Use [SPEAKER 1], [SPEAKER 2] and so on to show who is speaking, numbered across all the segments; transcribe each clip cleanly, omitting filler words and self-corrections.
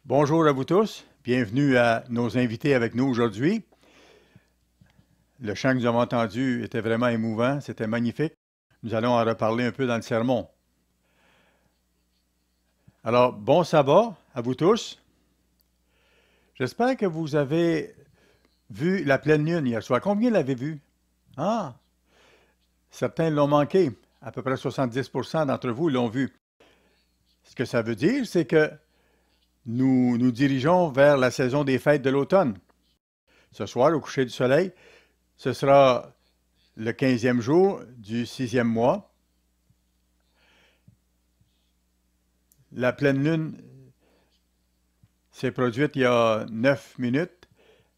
[SPEAKER 1] Bonjour à vous tous, bienvenue à nos invités avec nous aujourd'hui. Le chant que nous avons entendu était vraiment émouvant, c'était magnifique. Nous allons en reparler un peu dans le sermon. Alors, bon sabbat à vous tous. J'espère que vous avez vu la pleine lune hier soir. Combien l'avez vu? Ah, certains l'ont manqué. À peu près 70% d'entre vous l'ont vu. Ce que ça veut dire, c'est que nous nous dirigeons vers la saison des fêtes de l'automne. Ce soir, au coucher du soleil, ce sera le 15e jour du 6e mois. La pleine lune s'est produite il y a 9 minutes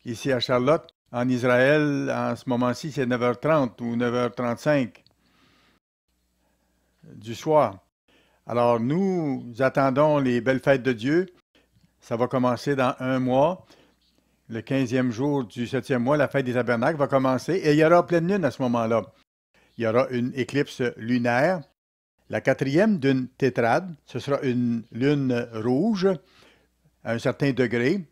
[SPEAKER 1] ici à Charlotte. En Israël, en ce moment-ci, c'est 9h30 ou 9h35 du soir. Alors, nous attendons les belles fêtes de Dieu. Ça va commencer dans un mois. Le 15e jour du 7e mois, la fête des tabernacles va commencer et il y aura pleine lune à ce moment-là. Il y aura une éclipse lunaire. La quatrième d'une tétrade, ce sera une lune rouge à un certain degré.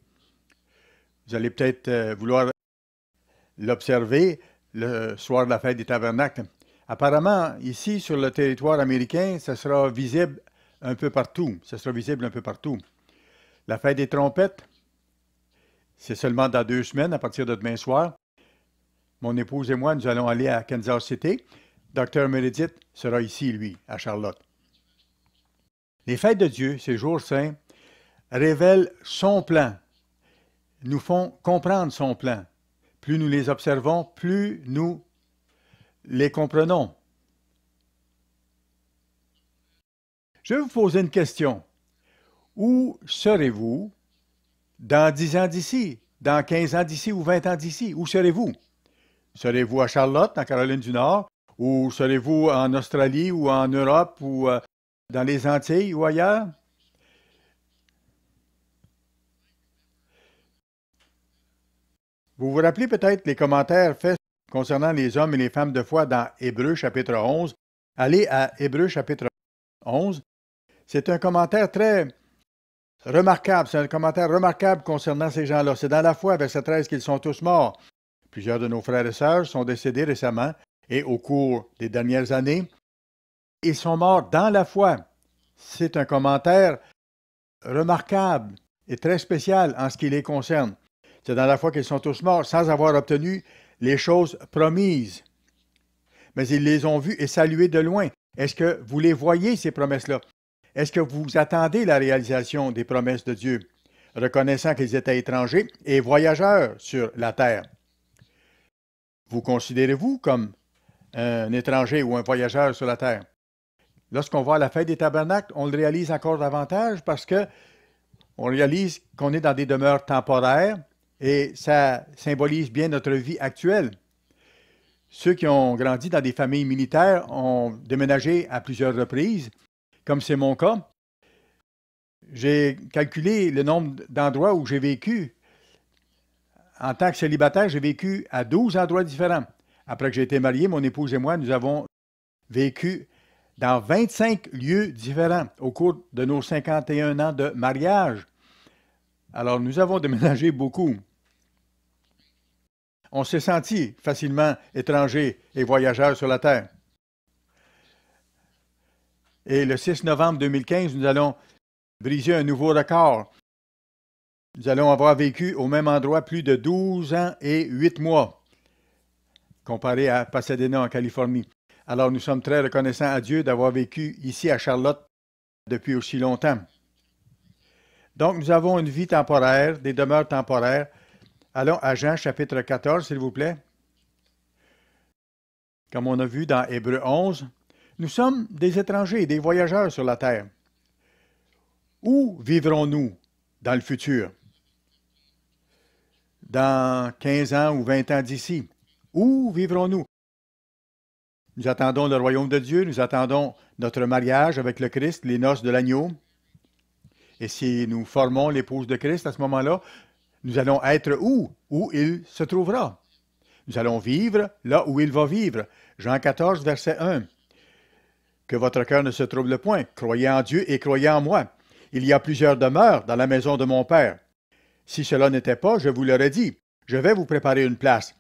[SPEAKER 1] Vous allez peut-être vouloir l'observer le soir de la fête des tabernacles. Apparemment, ici, sur le territoire américain, ça sera visible un peu partout. Ça sera visible un peu partout. La fête des trompettes, c'est seulement dans 2 semaines, à partir de demain soir. Mon épouse et moi, nous allons aller à Kansas City. Dr. Meredith sera ici, lui, à Charlotte. Les fêtes de Dieu, ces jours saints, révèlent son plan, nous font comprendre son plan. Plus nous les observons, plus nous les comprenons. Je vais vous poser une question. Où serez-vous dans 10 ans d'ici, dans 15 ans d'ici ou 20 ans d'ici? Où serez-vous? Serez-vous à Charlotte, en Caroline du Nord? Ou serez-vous en Australie ou en Europe ou dans les Antilles ou ailleurs? Vous vous rappelez peut-être les commentaires faits concernant les hommes et les femmes de foi dans Hébreux chapitre 11. Allez à Hébreux chapitre 11. C'est un commentaire très remarquable. C'est un commentaire remarquable concernant ces gens-là. C'est dans la foi, verset 13, qu'ils sont tous morts. Plusieurs de nos frères et sœurs sont décédés récemment et au cours des dernières années. Ils sont morts dans la foi. C'est un commentaire remarquable et très spécial en ce qui les concerne. C'est dans la foi qu'ils sont tous morts sans avoir obtenu les choses promises. Mais ils les ont vues et saluées de loin. Est-ce que vous les voyez, ces promesses-là? Est-ce que vous attendez la réalisation des promesses de Dieu, reconnaissant qu'ils étaient étrangers et voyageurs sur la terre? Vous considérez-vous comme un étranger ou un voyageur sur la terre? Lorsqu'on va à la fête des tabernacles, on le réalise encore davantage parce que on réalise qu'on est dans des demeures temporaires et ça symbolise bien notre vie actuelle. Ceux qui ont grandi dans des familles militaires ont déménagé à plusieurs reprises, comme c'est mon cas. J'ai calculé le nombre d'endroits où j'ai vécu. En tant que célibataire, j'ai vécu à 12 endroits différents. Après que j'ai été marié, mon épouse et moi, nous avons vécu dans 25 lieux différents au cours de nos 51 ans de mariage. Alors, nous avons déménagé beaucoup. On s'est senti facilement étrangers et voyageurs sur la terre. Et le 6 novembre 2015, nous allons briser un nouveau record. Nous allons avoir vécu au même endroit plus de 12 ans et 8 mois, comparé à Pasadena en Californie. Alors nous sommes très reconnaissants à Dieu d'avoir vécu ici à Charlotte depuis aussi longtemps. Donc nous avons une vie temporaire, des demeures temporaires. Allons à Jean chapitre 14, s'il vous plaît. Comme on a vu dans Hébreux 11, nous sommes des étrangers, des voyageurs sur la terre. Où vivrons-nous dans le futur? Dans 15 ans ou 20 ans d'ici? Où vivrons-nous? Nous attendons le royaume de Dieu, nous attendons notre mariage avec le Christ, les noces de l'agneau. Et si nous formons l'épouse de Christ à ce moment-là, nous allons être où? Où il se trouvera. Nous allons vivre là où il va vivre. Jean 14, verset 1. Que votre cœur ne se trouble point. Croyez en Dieu et croyez en moi. il y a plusieurs demeures dans la maison de mon Père. Si cela n'était pas, je vous l'aurais dit, je vais vous préparer une place.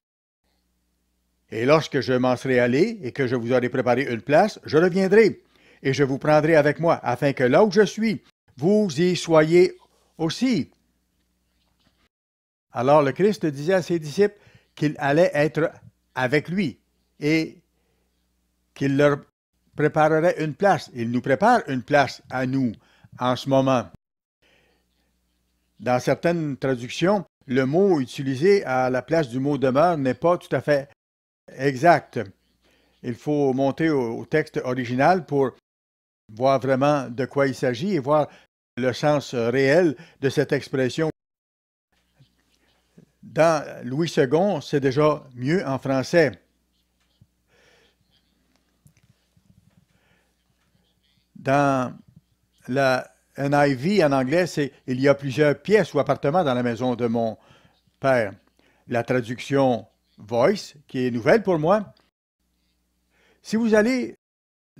[SPEAKER 1] Et lorsque je m'en serai allé et que je vous aurai préparé une place, je reviendrai et je vous prendrai avec moi, afin que là où je suis, vous y soyez aussi. Alors le Christ disait à ses disciples qu'il allait être avec lui et qu'il leur préparerait une place. Il nous prépare une place à nous en ce moment. Dans certaines traductions, le mot utilisé à la place du mot demeure n'est pas tout à fait exact. Il faut monter au texte original pour voir vraiment de quoi il s'agit et voir le sens réel de cette expression. Dans Louis II, c'est déjà mieux en français. Dans la NIV en anglais, c'est « Il y a plusieurs pièces ou appartements dans la maison de mon Père ». La traduction Voice, qui est nouvelle pour moi. Si vous allez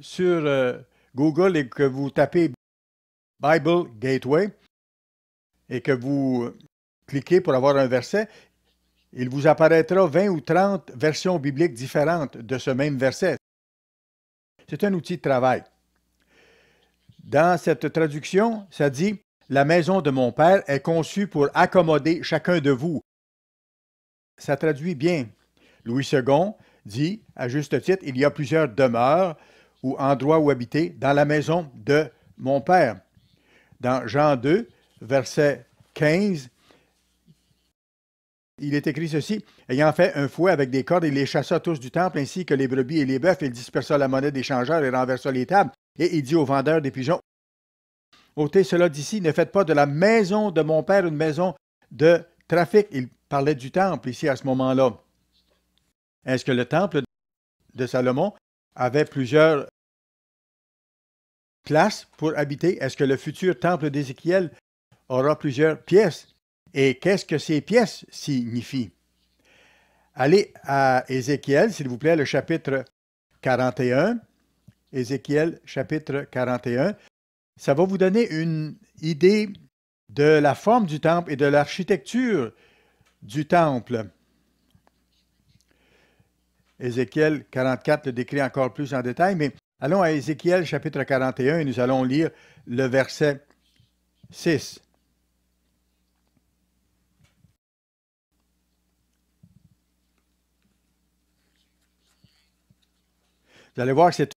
[SPEAKER 1] sur Google et que vous tapez Bible Gateway et que vous cliquez pour avoir un verset, il vous apparaîtra 20 ou 30 versions bibliques différentes de ce même verset. C'est un outil de travail. Dans cette traduction, ça dit « La maison de mon Père est conçue pour accommoder chacun de vous ». Ça traduit bien. Louis II dit, à juste titre, « Il y a plusieurs demeures ou endroits où habiter dans la maison de mon Père ». Dans Jean 2, verset 15, il est écrit ceci, « Ayant fait un fouet avec des cordes, il les chassa tous du temple, ainsi que les brebis et les bœufs, il dispersa la monnaie des changeurs et renversa les tables. Et il dit aux vendeurs des pigeons, « ôtez cela d'ici, ne faites pas de la maison de mon Père une maison de trafic. » Il parlait du temple ici à ce moment-là. Est-ce que le temple de Salomon avait plusieurs places pour habiter? Est-ce que le futur temple d'Ézéchiel aura plusieurs pièces? Et qu'est-ce que ces pièces signifient? Allez à Ézéchiel, s'il vous plaît, le chapitre 41. Ézéchiel, chapitre 41. Ça va vous donner une idée de la forme du temple et de l'architecture du temple. Ézéchiel 44 le décrit encore plus en détail, mais allons à Ézéchiel chapitre 41 et nous allons lire le verset 6. Vous allez voir que c'est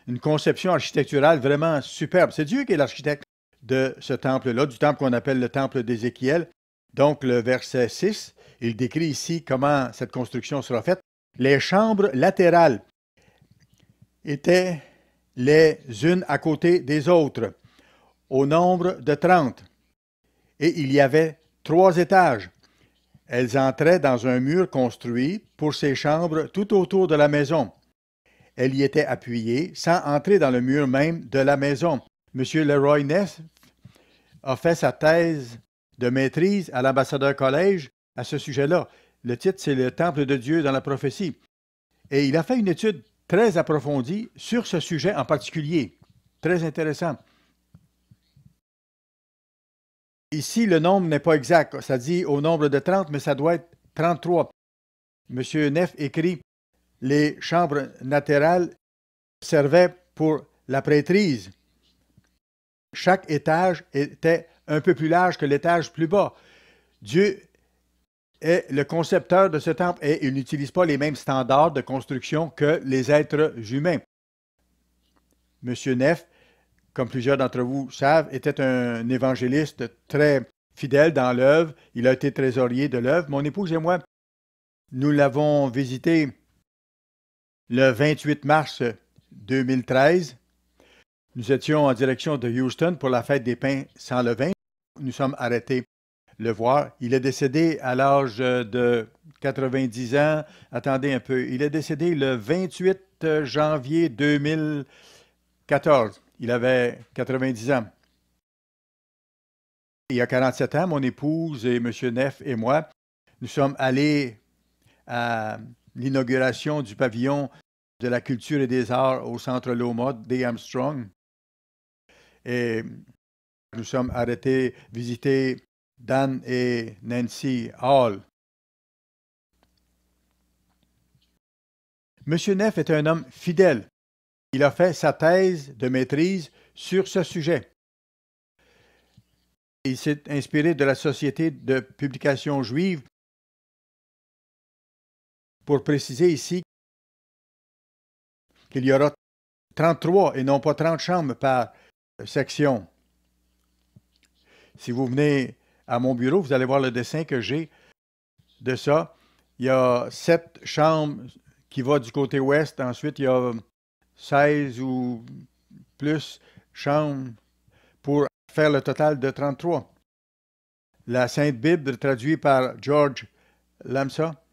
[SPEAKER 1] une conception architecturale vraiment superbe. C'est Dieu qui est l'architecte de ce temple-là, du temple qu'on appelle le temple d'Ézéchiel. Donc, le verset 6, il décrit ici comment cette construction sera faite. Les chambres latérales étaient les unes à côté des autres, au nombre de 30. Et il y avait 3 étages. Elles entraient dans un mur construit pour ces chambres tout autour de la maison. Elle y était appuyée sans entrer dans le mur même de la maison. M. Leroy Neff a fait sa thèse de maîtrise à l'ambassadeur collège à ce sujet-là. Le titre, c'est Le Temple de Dieu dans la prophétie. Et il a fait une étude très approfondie sur ce sujet en particulier. Très intéressant. Ici, le nombre n'est pas exact. Ça dit au nombre de 30, mais ça doit être 33. M. Neff écrit « Les chambres latérales servaient pour la prêtrise. Chaque étage était un peu plus large que l'étage plus bas. Dieu est le concepteur de ce temple et il n'utilise pas les mêmes standards de construction que les êtres humains. » M. Neff, comme plusieurs d'entre vous savent, était un évangéliste très fidèle dans l'œuvre. Il a été trésorier de l'œuvre. Mon épouse et moi, nous l'avons visité le 28 mars 2013. Nous étions en direction de Houston pour la fête des pains sans levain. Nous sommes arrêtés le voir. Il est décédé à l'âge de 90 ans. Attendez un peu. Il est décédé le 28 janvier 2014. Il avait 90 ans. Il y a 47 ans, mon épouse et M. Neff et moi, nous sommes allés à l'inauguration du pavillon de la culture et des arts au Centre Loma D. Armstrong. Et Nous sommes arrêtés visiter Dan et Nancy Hall. Monsieur Neff est un homme fidèle. Il a fait sa thèse de maîtrise sur ce sujet. Il s'est inspiré de la Société de publication juive pour préciser ici qu'il y aura 33 et non pas 30 chambres par section. Si vous venez à mon bureau, vous allez voir le dessin que j'ai de ça. Il y a 7 chambres qui vont du côté ouest. Ensuite, il y a 16 ou plus chambres pour faire le total de 33. La Sainte Bible, traduite par George Lamsa,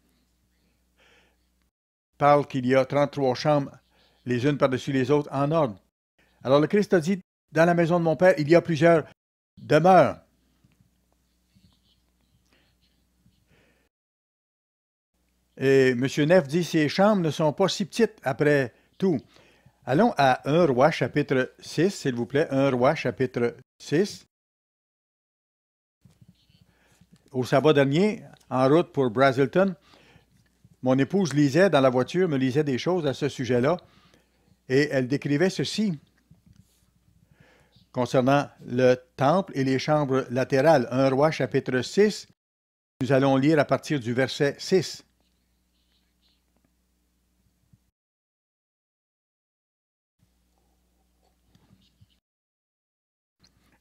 [SPEAKER 1] parle qu'il y a 33 chambres, les unes par-dessus les autres, en ordre. Alors le Christ a dit, dans la maison de mon Père, il y a plusieurs demeures. Et M. Neff dit, ces chambres ne sont pas si petites après tout. Allons à 1 Roi, chapitre 6, s'il vous plaît. 1 Roi, chapitre 6. Au sabbat dernier, en route pour Brazelton, mon épouse lisait dans la voiture, me lisait des choses à ce sujet-là, et elle décrivait ceci concernant le temple et les chambres latérales. 1 Roi, chapitre 6, nous allons lire à partir du verset 6.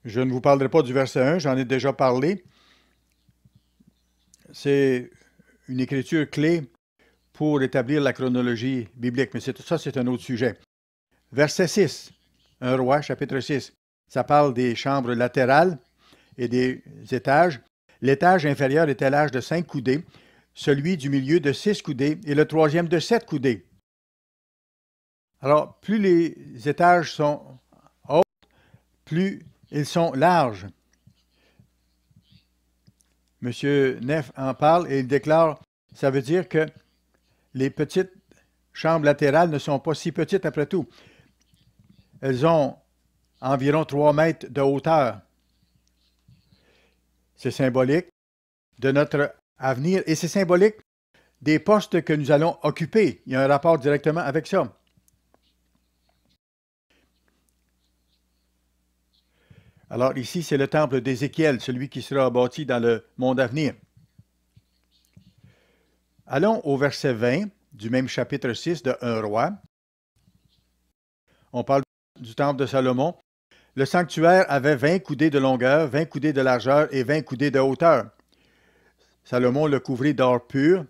[SPEAKER 1] Je ne vous parlerai pas du verset 1, j'en ai déjà parlé. C'est une écriture clé pour établir la chronologie biblique, mais ça, c'est un autre sujet. Verset 6, 1 Roi, chapitre 6, ça parle des chambres latérales et des étages. L'étage inférieur était l'âge de 5 coudées, celui du milieu de 6 coudées et le troisième de 7 coudées. Alors, plus les étages sont hauts, plus ils sont larges. Monsieur Neff en parle et il déclare, ça veut dire que les petites chambres latérales ne sont pas si petites après tout. Elles ont environ 3 mètres de hauteur. C'est symbolique de notre avenir et c'est symbolique des postes que nous allons occuper. Il y a un rapport directement avec ça. Alors ici, c'est le temple d'Ézéchiel, celui qui sera bâti dans le monde à venir. Allons au verset 20 du même chapitre 6 de 1 Roi. On parle du temple de Salomon. Le sanctuaire avait 20 coudées de longueur, 20 coudées de largeur et 20 coudées de hauteur. Salomon le couvrit d'or pur.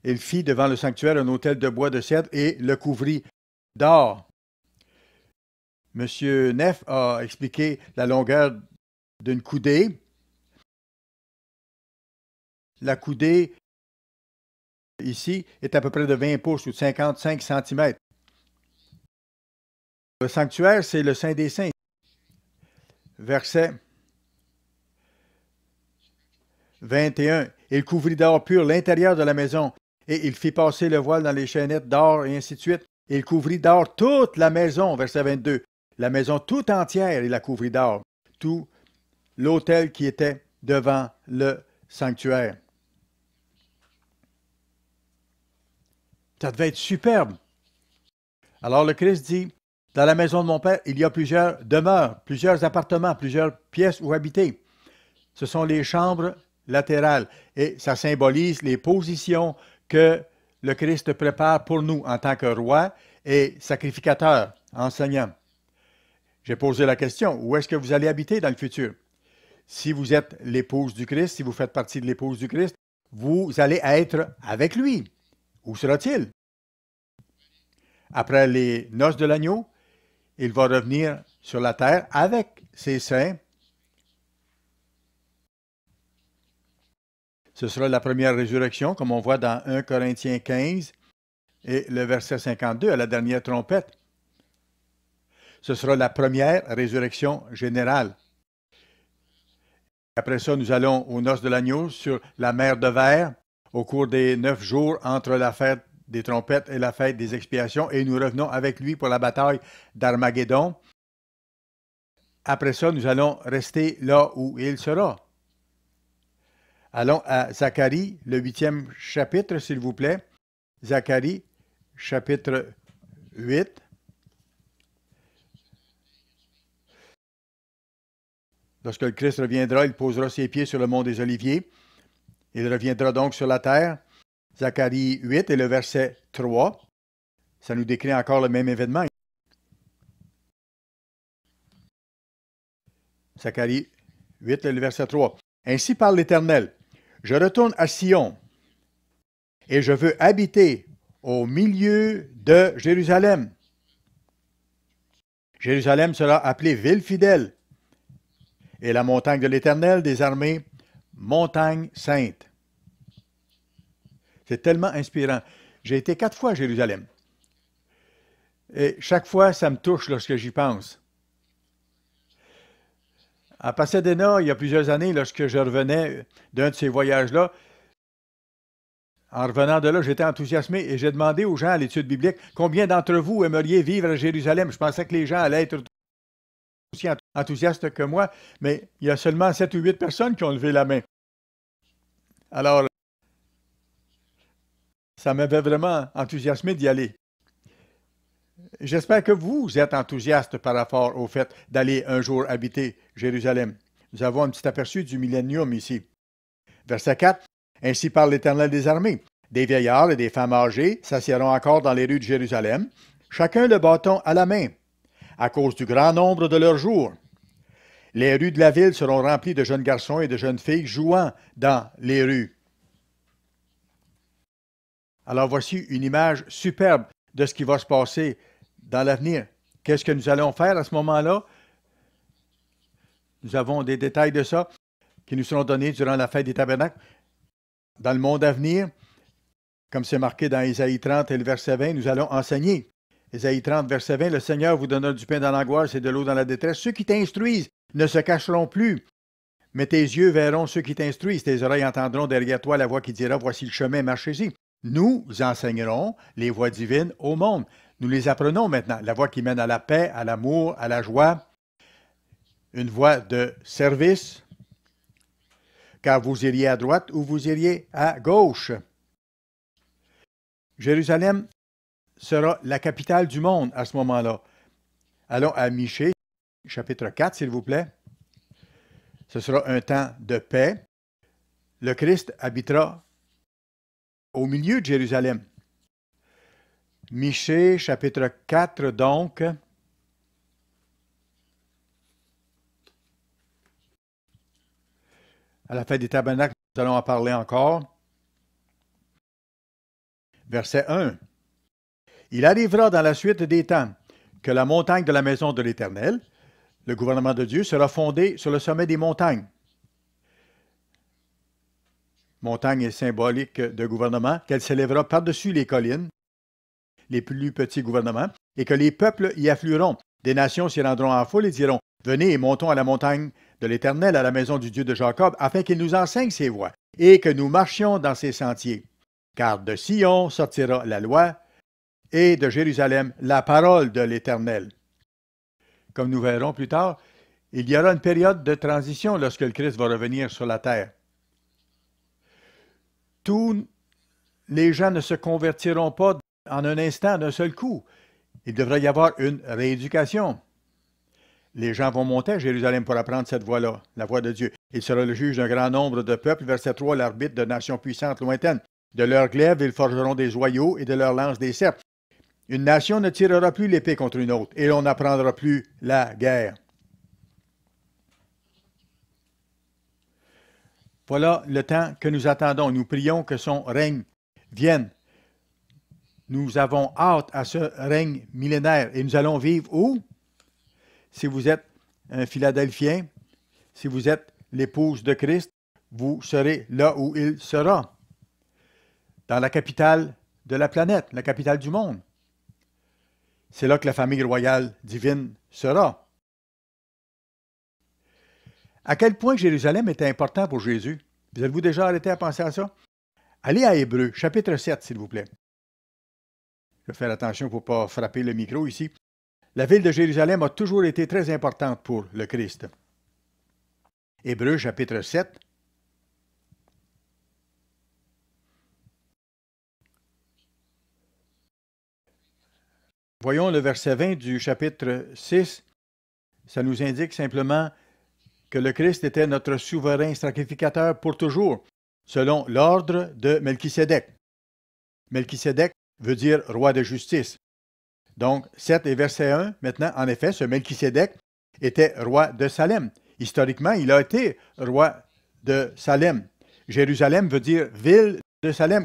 [SPEAKER 1] Il fit devant le sanctuaire un autel de bois de cèdre et le couvrit d'or. Monsieur Neff a expliqué la longueur d'une coudée. La coudée, ici, est à peu près de 20 pouces ou de 55 cm. Le sanctuaire, c'est le Saint des Saints. Verset 21. Il couvrit d'or pur l'intérieur de la maison, et il fit passer le voile dans les chaînettes d'or, et ainsi de suite. Il couvrit d'or toute la maison. Verset 22. La maison tout entière, il la couvrit d'or. Tout l'autel qui était devant le sanctuaire. Ça devait être superbe. Alors le Christ dit, dans la maison de mon Père, il y a plusieurs demeures, plusieurs appartements, plusieurs pièces où habiter. Ce sont les chambres latérales et ça symbolise les positions que le Christ prépare pour nous en tant que roi et sacrificateur, enseignant. J'ai posé la question, où est-ce que vous allez habiter dans le futur? Si vous êtes l'épouse du Christ, si vous faites partie de l'épouse du Christ, vous allez être avec lui. Où sera-t-il? Après les noces de l'agneau, il va revenir sur la terre avec ses saints. Ce sera la première résurrection, comme on voit dans 1 Corinthiens 15 et le verset 52, à la dernière trompette. Ce sera la première résurrection générale. Après ça, nous allons aux noces de l'agneau sur la mer de verre au cours des 9 jours entre la fête des trompettes et la fête des expiations et nous revenons avec lui pour la bataille d'Armageddon. Après ça, nous allons rester là où il sera. Allons à Zacharie, le 8e chapitre, s'il vous plaît. Zacharie, chapitre 8. Lorsque le Christ reviendra, il posera ses pieds sur le mont des Oliviers. Il reviendra donc sur la terre. Zacharie 8 et le verset 3. Ça nous décrit encore le même événement. Zacharie 8 et le verset 3. Ainsi parle l'Éternel. Je retourne à Sion et je veux habiter au milieu de Jérusalem. Jérusalem sera appelée ville fidèle et la montagne de l'Éternel des armées, montagne sainte. C'est tellement inspirant. J'ai été 4 fois à Jérusalem. Et chaque fois, ça me touche lorsque j'y pense. À Pasadena, il y a plusieurs années, lorsque je revenais d'un de ces voyages-là, en revenant de là, j'étais enthousiasmé et j'ai demandé aux gens à l'étude biblique combien d'entre vous aimeriez vivre à Jérusalem. Je pensais que les gens allaient être aussi enthousiastes que moi, mais il y a seulement 7 ou 8 personnes qui ont levé la main. Alors, ça m'avait vraiment enthousiasmé d'y aller. J'espère que vous êtes enthousiaste par rapport au fait d'aller un jour habiter Jérusalem. Nous avons un petit aperçu du millénium ici. Verset 4. Ainsi parle l'Éternel des armées. Des vieillards et des femmes âgées s'assiéront encore dans les rues de Jérusalem, chacun le bâton à la main, à cause du grand nombre de leurs jours. Les rues de la ville seront remplies de jeunes garçons et de jeunes filles jouant dans les rues. Alors voici une image superbe de ce qui va se passer dans l'avenir. Qu'est-ce que nous allons faire à ce moment-là? Nous avons des détails de ça qui nous seront donnés durant la fête des tabernacles. Dans le monde à venir, comme c'est marqué dans Ésaïe 30 et le verset 20, nous allons enseigner. Ésaïe 30, verset 20, le Seigneur vous donnera du pain dans l'angoisse et de l'eau dans la détresse. Ceux qui t'instruisent ne se cacheront plus. Mais tes yeux verront ceux qui t'instruisent. Tes oreilles entendront derrière toi la voix qui dira, voici le chemin, marchez-y. Nous enseignerons les voies divines au monde. Nous les apprenons maintenant. La voie qui mène à la paix, à l'amour, à la joie. Une voie de service, car vous iriez à droite ou vous iriez à gauche. Jérusalem sera la capitale du monde à ce moment-là. Allons à Michée, chapitre 4, s'il vous plaît. Ce sera un temps de paix. Le Christ habitera au milieu de Jérusalem. Michée, chapitre 4, donc. À la fête des tabernacles, nous allons en parler encore. Verset 1. Il arrivera dans la suite des temps que la montagne de la maison de l'Éternel, le gouvernement de Dieu, sera fondée sur le sommet des montagnes. Montagne est symbolique de gouvernement, qu'elle s'élèvera par-dessus les collines, les plus petits gouvernements, et que les peuples y afflueront. Des nations s'y rendront en foule et diront, venez et montons à la montagne de l'Éternel, à la maison du Dieu de Jacob, afin qu'il nous enseigne ses voies, et que nous marchions dans ses sentiers. Car de Sion sortira la loi, et de Jérusalem la parole de l'Éternel. Comme nous verrons plus tard, il y aura une période de transition lorsque le Christ va revenir sur la terre. Tous les gens ne se convertiront pas en un instant, d'un seul coup. Il devrait y avoir une rééducation. Les gens vont monter à Jérusalem pour apprendre cette voie-là, la voie de Dieu. Il sera le juge d'un grand nombre de peuples. Verset 3, l'arbitre de nations puissantes lointaines. De leurs glaives, ils forgeront des joyaux et de leurs lances des serpes. Une nation ne tirera plus l'épée contre une autre, et on n'apprendra plus la guerre. Voilà le temps que nous attendons. Nous prions que son règne vienne. Nous avons hâte à ce règne millénaire. Et nous allons vivre où? Si vous êtes un Philadelphien, si vous êtes l'épouse de Christ, vous serez là où il sera. Dans la capitale de la planète, la capitale du monde. C'est là que la famille royale divine sera. À quel point Jérusalem était important pour Jésus? Vous êtes-vous déjà arrêté à penser à ça? Allez à Hébreux, chapitre 7, s'il vous plaît. Je vais faire attention pour ne pas frapper le micro ici. La ville de Jérusalem a toujours été très importante pour le Christ. Hébreux chapitre 7. Voyons le verset 20 du chapitre 6. Ça nous indique simplement que le Christ était notre souverain sacrificateur pour toujours, selon l'ordre de Melchisédek. Melchisédek veut dire roi de justice. Donc, 7 et verset 1, maintenant, en effet, ce Melchisédek était roi de Salem. Historiquement, il a été roi de Salem. Jérusalem veut dire ville de Salem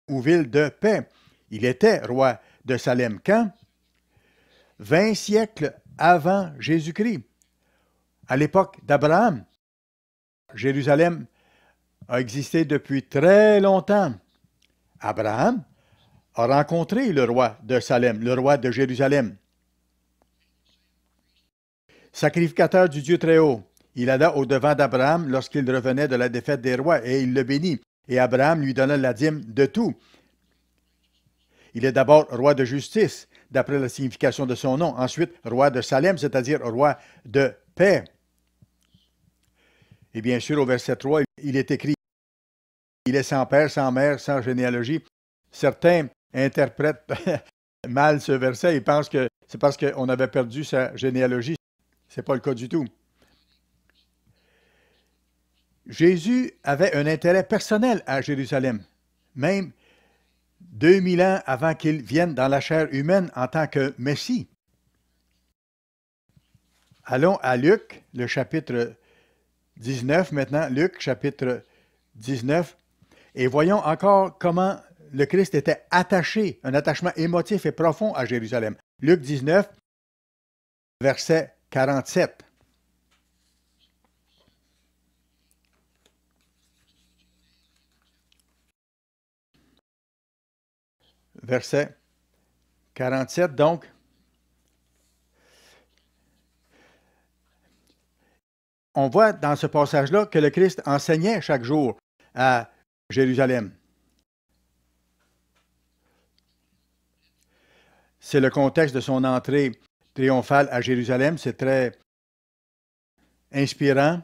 [SPEAKER 1] ou ville de paix. Il était roi de Salem. Quand? 20 siècles avant Jésus-Christ. À l'époque d'Abraham, Jérusalem a existé depuis très longtemps. Abraham a rencontré le roi de Salem, le roi de Jérusalem. Sacrificateur du Dieu Très-Haut, il alla au-devant d'Abraham lorsqu'il revenait de la défaite des rois et il le bénit. Et Abraham lui donna la dîme de tout. Il est d'abord roi de justice, d'après la signification de son nom. Ensuite, roi de Salem, c'est-à-dire roi de paix. Et bien sûr, au verset 3, il est écrit « Il est sans père, sans mère, sans généalogie ». Certains interprètent mal ce verset et pensent que c'est parce qu'on avait perdu sa généalogie. Ce n'est pas le cas du tout. Jésus avait un intérêt personnel à Jérusalem, même 2000 ans avant qu'il vienne dans la chair humaine en tant que Messie. Allons à Luc, le chapitre 19 maintenant, Luc, chapitre 19, et voyons encore comment le Christ était attaché, un attachement émotif et profond à Jérusalem. Luc 19, verset 47. Verset 47, donc. On voit dans ce passage-là que le Christ enseignait chaque jour à Jérusalem. C'est le contexte de son entrée triomphale à Jérusalem. C'est très inspirant.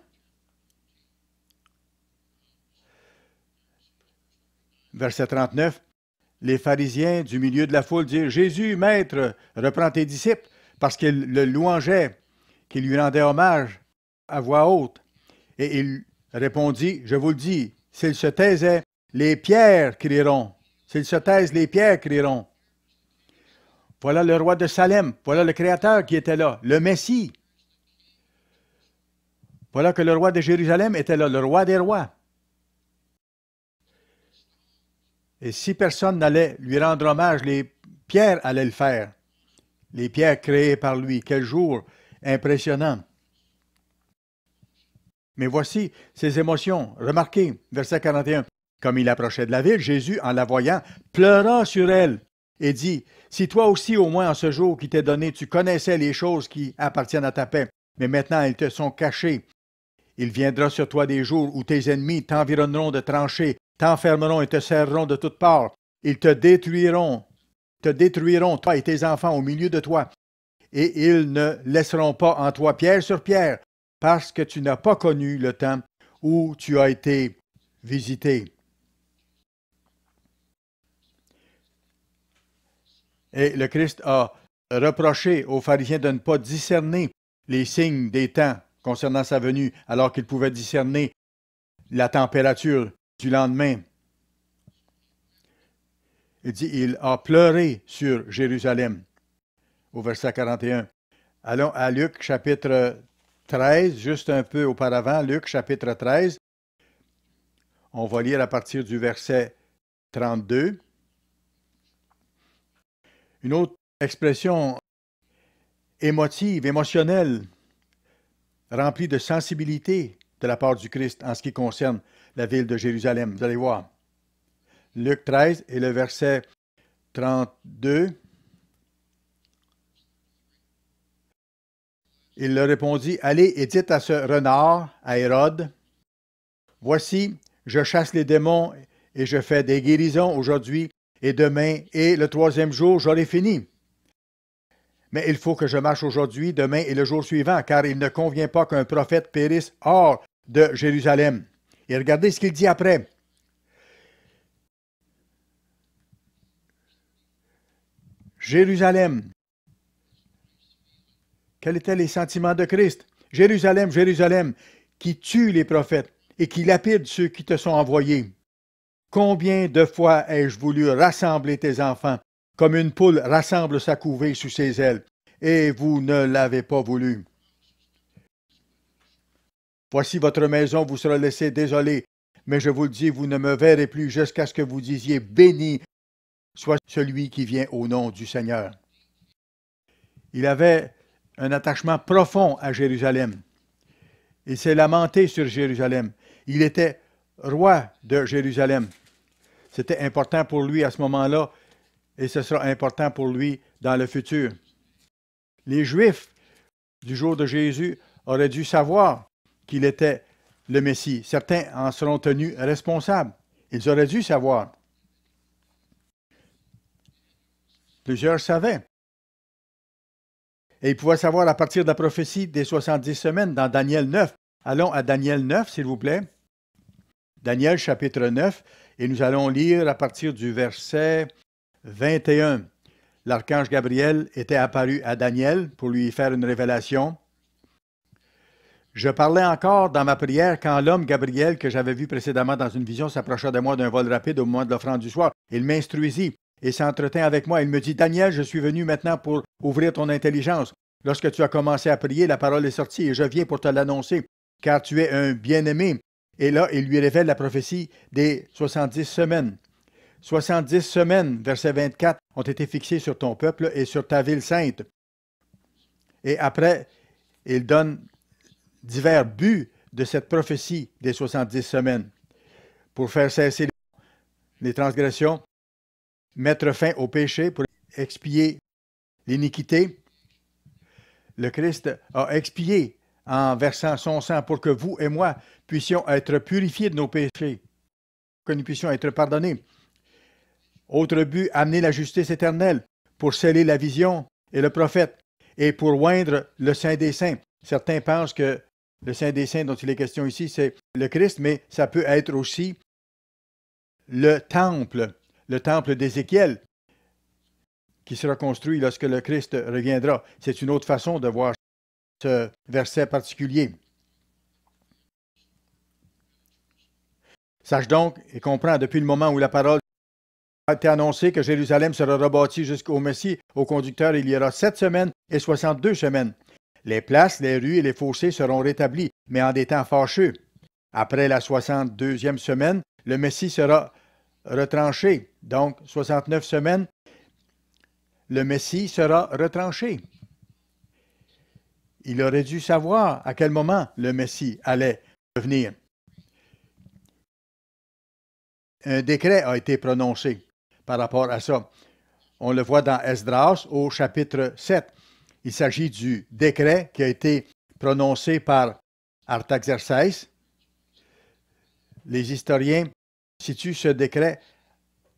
[SPEAKER 1] Verset 39. Les pharisiens du milieu de la foule dirent « Jésus, maître, reprends tes disciples » parce qu'ils le louangeaient, qu'ils lui rendaient hommage à voix haute. Et il répondit « Je vous le dis, s'il se taisait, les pierres crieront. S'il se taise, les pierres crieront. » Voilà le roi de Salem, voilà le Créateur qui était là, le Messie. Voilà que le roi de Jérusalem était là, le roi des rois. Et si personne n'allait lui rendre hommage, les pierres allaient le faire. Les pierres créées par lui. Quel jour impressionnant. Mais voici ses émotions. Remarquez, verset 41. Comme il approchait de la ville, Jésus, en la voyant, pleura sur elle et dit, « Si toi aussi, au moins en ce jour qui t'est donné, tu connaissais les choses qui appartiennent à ta paix, mais maintenant elles te sont cachées. Il viendra sur toi des jours où tes ennemis t'environneront de tranchées, t'enfermeront et te serreront de toutes parts. Ils te détruiront, toi et tes enfants, au milieu de toi. Et ils ne laisseront pas en toi pierre sur pierre, parce que tu n'as pas connu le temps où tu as été visité. » Et le Christ a reproché aux pharisiens de ne pas discerner les signes des temps concernant sa venue, alors qu'ils pouvaient discerner la température du lendemain. Il dit, il a pleuré sur Jérusalem, au verset 41. Allons à Luc, chapitre 13, juste un peu auparavant, Luc, chapitre 13. On va lire à partir du verset 32. Une autre expression émotive, émotionnelle, remplie de sensibilité de la part du Christ en ce qui concerne la ville de Jérusalem. Vous allez voir. Luc 13 et le verset 32. Il leur répondit, « Allez et dites à ce renard, à Hérode, voici, je chasse les démons et je fais des guérisons aujourd'hui et demain, et le troisième jour, j'aurai fini. » Mais il faut que je marche aujourd'hui, demain et le jour suivant, car il ne convient pas qu'un prophète périsse hors de Jérusalem. Et regardez ce qu'il dit après. Jérusalem. Quels étaient les sentiments de Christ? Jérusalem, Jérusalem, qui tue les prophètes et qui lapide ceux qui te sont envoyés. Combien de fois ai-je voulu rassembler tes enfants, comme une poule rassemble sa couvée sous ses ailes, et vous ne l'avez pas voulu. Voici votre maison vous sera laissée désolée, mais je vous le dis, vous ne me verrez plus jusqu'à ce que vous disiez, béni soit celui qui vient au nom du Seigneur. Il avait un attachement profond à Jérusalem. Il s'est lamenté sur Jérusalem. Il était roi de Jérusalem. C'était important pour lui à ce moment-là et ce sera important pour lui dans le futur. Les Juifs du jour de Jésus auraient dû savoir qu'il était le Messie. Certains en seront tenus responsables. Ils auraient dû savoir. Plusieurs savaient. Et ils pouvaient savoir à partir de la prophétie des 70 semaines dans Daniel 9. Allons à Daniel 9, s'il vous plaît. Daniel chapitre 9, et nous allons lire à partir du verset 21. L'archange Gabriel était apparu à Daniel pour lui faire une révélation. Je parlais encore dans ma prière quand l'homme Gabriel que j'avais vu précédemment dans une vision s'approcha de moi d'un vol rapide au moment de l'offrande du soir. Il m'instruisit et s'entretint avec moi. Il me dit, Daniel, je suis venu maintenant pour ouvrir ton intelligence. Lorsque tu as commencé à prier, la parole est sortie et je viens pour te l'annoncer, car tu es un bien-aimé. Et là, il lui révèle la prophétie des 70 semaines. 70 semaines, verset 24, ont été fixées sur ton peuple et sur ta ville sainte. Et après, il donne divers buts de cette prophétie des 70 semaines pour faire cesser les transgressions, mettre fin au péché, pour expier l'iniquité. Le Christ a expié en versant son sang pour que vous et moi puissions être purifiés de nos péchés, que nous puissions être pardonnés. Autre but, amener la justice éternelle pour sceller la vision et le prophète et pour oindre le Saint des Saints. Certains pensent que le Saint des Saints dont il est question ici, c'est le Christ, mais ça peut être aussi le temple d'Ézéchiel qui sera construit lorsque le Christ reviendra. C'est une autre façon de voir ce verset particulier. Sache donc et comprends, depuis le moment où la parole a été annoncée que Jérusalem sera rebâtie jusqu'au Messie, au conducteur, il y aura 7 semaines et 62 semaines. Les places, les rues et les fossés seront rétablis, mais en des temps fâcheux. Après la 62e semaine, le Messie sera retranché. Donc, 69 semaines, le Messie sera retranché. Il aurait dû savoir à quel moment le Messie allait venir. Un décret a été prononcé par rapport à ça. On le voit dans Esdras au chapitre 7. Il s'agit du décret qui a été prononcé par Artaxerxès. Les historiens situent ce décret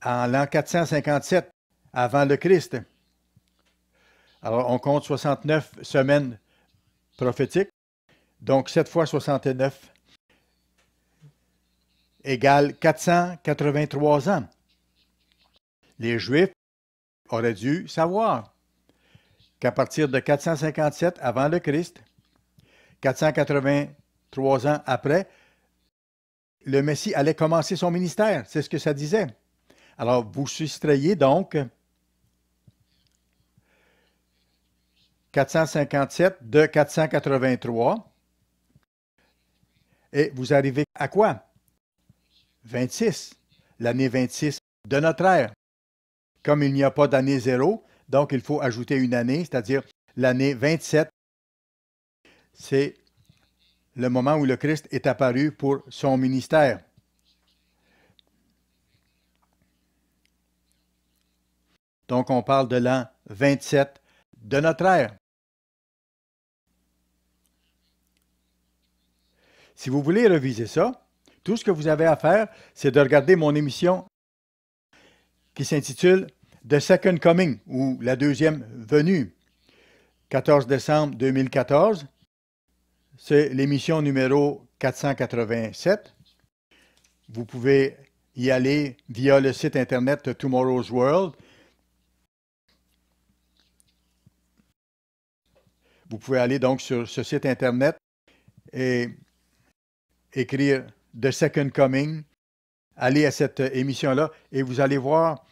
[SPEAKER 1] en l'an 457 avant le Christ. Alors, on compte 69 semaines prophétiques, donc 7 fois 69 égale 483 ans. Les Juifs auraient dû savoir qu'à partir de 457 avant le Christ, 483 ans après, le Messie allait commencer son ministère. C'est ce que ça disait. Alors, vous soustrayez donc 457 de 483 et vous arrivez à quoi? 26, l'année 26 de notre ère. Comme il n'y a pas d'année zéro, donc il faut ajouter une année, c'est-à-dire l'année 27. C'est le moment où le Christ est apparu pour son ministère. Donc on parle de l'an 27 de notre ère. Si vous voulez reviser ça, tout ce que vous avez à faire, c'est de regarder mon émission qui s'intitule The Second Coming, ou la deuxième venue. 14 décembre 2014. C'est l'émission numéro 487. Vous pouvez y aller via le site Internet Tomorrow's World. Vous pouvez aller donc sur ce site Internet et écrire The Second Coming. Allez à cette émission-là et vous allez voir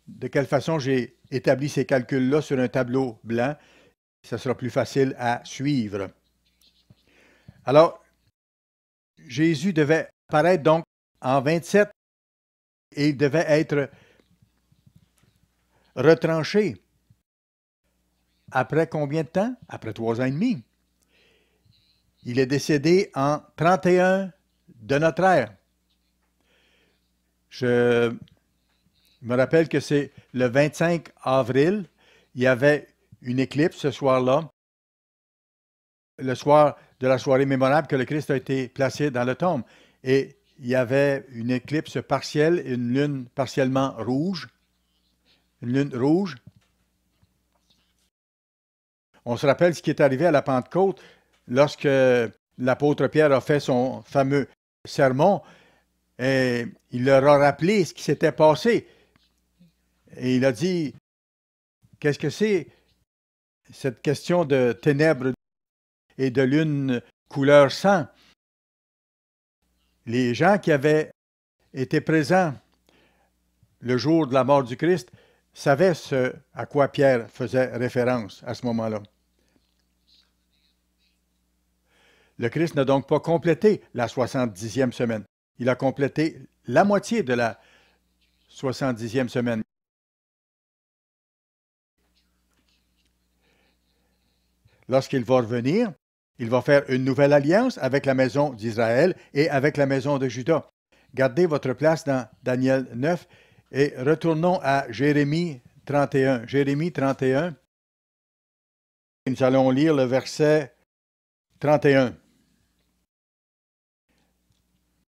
[SPEAKER 1] de quelle façon j'ai établi ces calculs-là sur un tableau blanc. Ça sera plus facile à suivre. Alors, Jésus devait apparaître donc en 27 et il devait être retranché. Après combien de temps? Après 3 ans et demi. Il est décédé en 31 de notre ère. Je me rappelle que c'est le 25 avril. Il y avait une éclipse ce soir-là. Le soir de la soirée mémorable que le Christ a été placé dans le tombe. Et il y avait une éclipse partielle, une lune partiellement rouge. Une lune rouge. On se rappelle ce qui est arrivé à la Pentecôte lorsque l'apôtre Pierre a fait son fameux sermon. Et il leur a rappelé ce qui s'était passé. Et il a dit, qu'est-ce que c'est cette question de ténèbres et de lune couleur sang? Les gens qui avaient été présents le jour de la mort du Christ savaient ce à quoi Pierre faisait référence à ce moment-là. Le Christ n'a donc pas complété la 70e semaine. Il a complété la moitié de la 70e semaine. Lorsqu'il va revenir, il va faire une nouvelle alliance avec la maison d'Israël et avec la maison de Juda. Gardez votre place dans Daniel 9 et retournons à Jérémie 31. Jérémie 31. Nous allons lire le verset 31.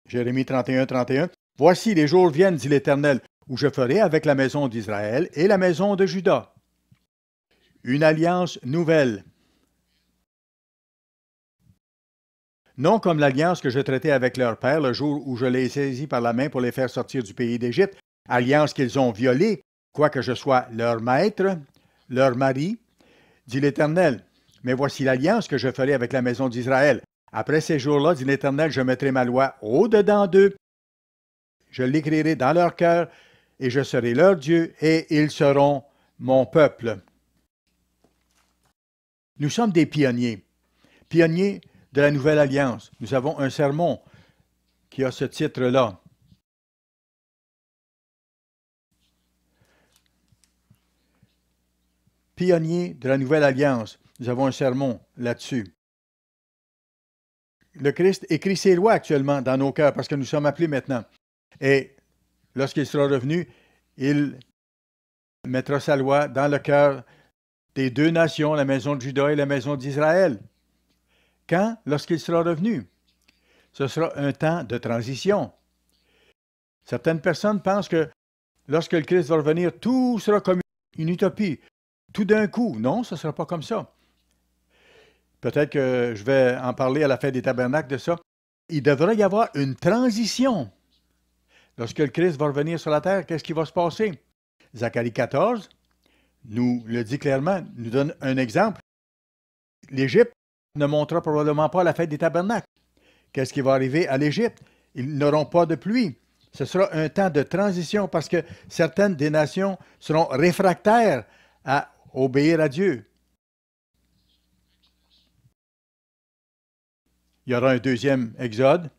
[SPEAKER 1] Jérémie 31, 31. Voici les jours viennent, dit l'Éternel, où je ferai avec la maison d'Israël et la maison de Juda une alliance nouvelle. Non comme l'alliance que je traitais avec leur père le jour où je les saisis par la main pour les faire sortir du pays d'Égypte, alliance qu'ils ont violée, quoique je sois leur maître, leur mari, dit l'Éternel. Mais voici l'alliance que je ferai avec la maison d'Israël. Après ces jours-là, dit l'Éternel, je mettrai ma loi au-dedans d'eux. Je l'écrirai dans leur cœur, et je serai leur Dieu, et ils seront mon peuple. Nous sommes des pionniers. Pionniers de la Nouvelle Alliance. Nous avons un sermon qui a ce titre-là. Pionniers de la Nouvelle Alliance. Nous avons un sermon là-dessus. Le Christ écrit ses lois actuellement dans nos cœurs parce que nous sommes appelés maintenant. Et lorsqu'il sera revenu, il mettra sa loi dans le cœur des deux nations, la maison de Juda et la maison d'Israël. Quand? Lorsqu'il sera revenu. Ce sera un temps de transition. Certaines personnes pensent que lorsque le Christ va revenir, tout sera comme une utopie. Tout d'un coup. Non, ce ne sera pas comme ça. Peut-être que je vais en parler à la fête des tabernacles de ça. Il devrait y avoir une transition. Lorsque le Christ va revenir sur la terre, qu'est-ce qui va se passer? Zacharie 14 nous le dit clairement, nous donne un exemple. L'Égypte ne montera probablement pas la fête des tabernacles. Qu'est-ce qui va arriver à l'Égypte? Ils n'auront pas de pluie. Ce sera un temps de transition parce que certaines des nations seront réfractaires à obéir à Dieu. Il y aura un deuxième exode.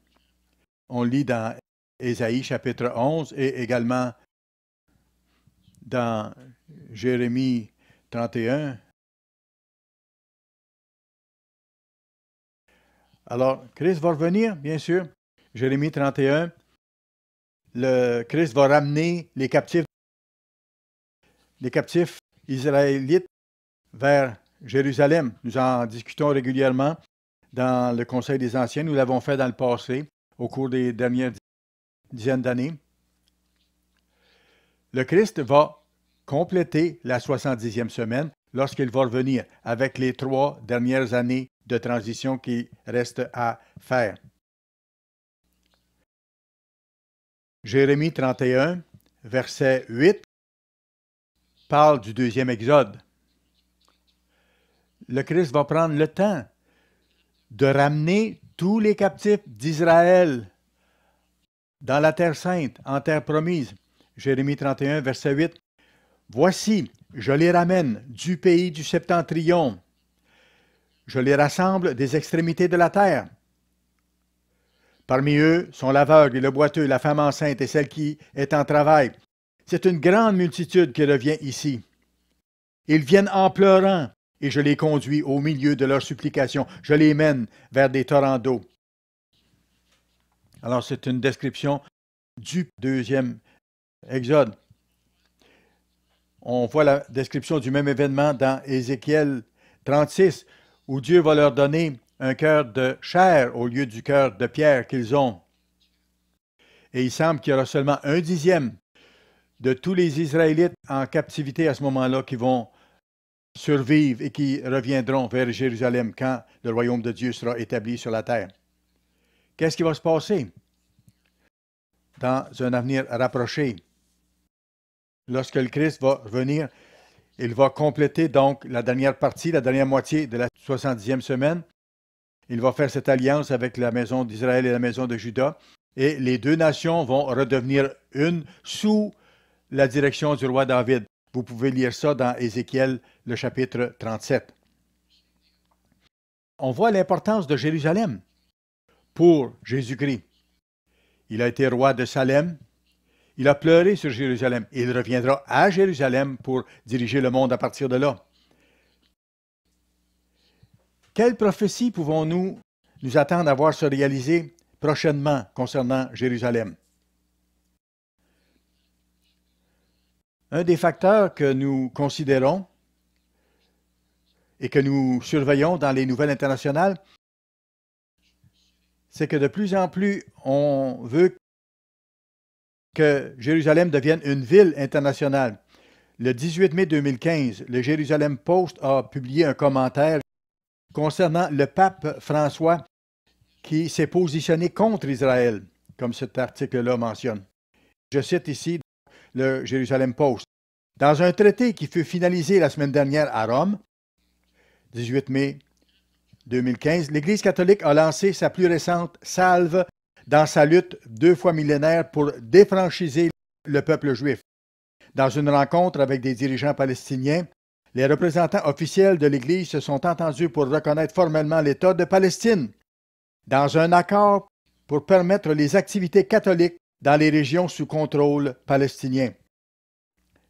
[SPEAKER 1] On lit dans Ésaïe chapitre 11 et également dans Jérémie 31. Alors, Christ va revenir, bien sûr. Jérémie 31. Le Christ va ramener les captifs israélites vers Jérusalem. Nous en discutons régulièrement dans le Conseil des Anciens. Nous l'avons fait dans le passé, au cours des dernières dizaines d'années. Le Christ va compléter la 70e semaine lorsqu'il va revenir, avec les 3 dernières années de transition qui restent à faire. Jérémie 31, verset 8, parle du deuxième exode. Le Christ va prendre le temps de ramener tous les captifs d'Israël dans la terre sainte, en terre promise. Jérémie 31, verset 8. Voici, je les ramène du pays du septentrion. Je les rassemble des extrémités de la terre. Parmi eux sont l'aveugle et le boiteux, la femme enceinte et celle qui est en travail. C'est une grande multitude qui revient ici. Ils viennent en pleurant, et je les conduis au milieu de leurs supplications. Je les mène vers des torrents d'eau. Alors, c'est une description du deuxième exode. On voit la description du même événement dans Ézéchiel 36, où Dieu va leur donner un cœur de chair au lieu du cœur de pierre qu'ils ont. Et il semble qu'il y aura seulement 1/10 de tous les Israélites en captivité à ce moment-là qui vont survivre et qui reviendront vers Jérusalem quand le royaume de Dieu sera établi sur la terre. Qu'est-ce qui va se passer dans un avenir rapproché? Lorsque le Christ va revenir, il va compléter donc la dernière partie, la dernière moitié de la 70e semaine. Il va faire cette alliance avec la maison d'Israël et la maison de Juda, et les deux nations vont redevenir une sous la direction du roi David. Vous pouvez lire ça dans Ézéchiel, le chapitre 37. On voit l'importance de Jérusalem pour Jésus-Christ. Il a été roi de Salem. Il a pleuré sur Jérusalem. Et il reviendra à Jérusalem pour diriger le monde à partir de là. Quelle prophétie pouvons-nous nous attendre à voir se réaliser prochainement concernant Jérusalem? Un des facteurs que nous considérons et que nous surveillons dans les nouvelles internationales, c'est que de plus en plus, on veut que Jérusalem devienne une ville internationale. Le 18 mai 2015, le Jérusalem Post a publié un commentaire concernant le pape François qui s'est positionné contre Israël, comme cet article-là mentionne. Je cite ici le Jérusalem Post. Dans un traité qui fut finalisé la semaine dernière à Rome, 18 mai 2015, l'Église catholique a lancé sa plus récente salve dans sa lutte 2 fois millénaire pour défranchiser le peuple juif. Dans une rencontre avec des dirigeants palestiniens, les représentants officiels de l'Église se sont entendus pour reconnaître formellement l'État de Palestine, dans un accord pour permettre les activités catholiques dans les régions sous contrôle palestinien.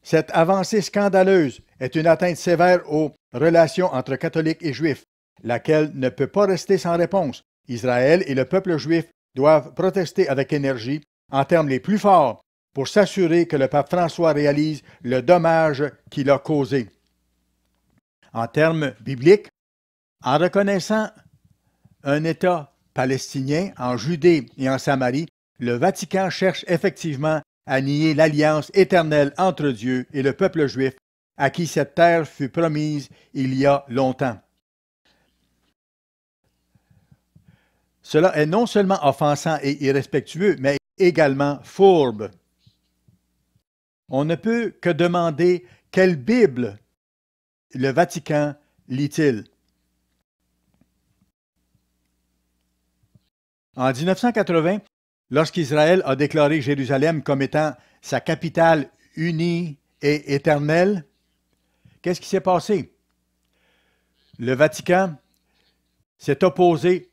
[SPEAKER 1] Cette avancée scandaleuse est une atteinte sévère aux relations entre catholiques et juifs, laquelle ne peut pas rester sans réponse. Israël et le peuple juif doivent protester avec énergie en termes les plus forts pour s'assurer que le pape François réalise le dommage qu'il a causé. En termes bibliques, en reconnaissant un État palestinien en Judée et en Samarie, le Vatican cherche effectivement à nier l'alliance éternelle entre Dieu et le peuple juif à qui cette terre fut promise il y a longtemps. Cela est non seulement offensant et irrespectueux, mais également fourbe. On ne peut que demander quelle Bible le Vatican lit-il. En 1980, lorsqu'Israël a déclaré Jérusalem comme étant sa capitale unie et éternelle, qu'est-ce qui s'est passé? Le Vatican s'est opposé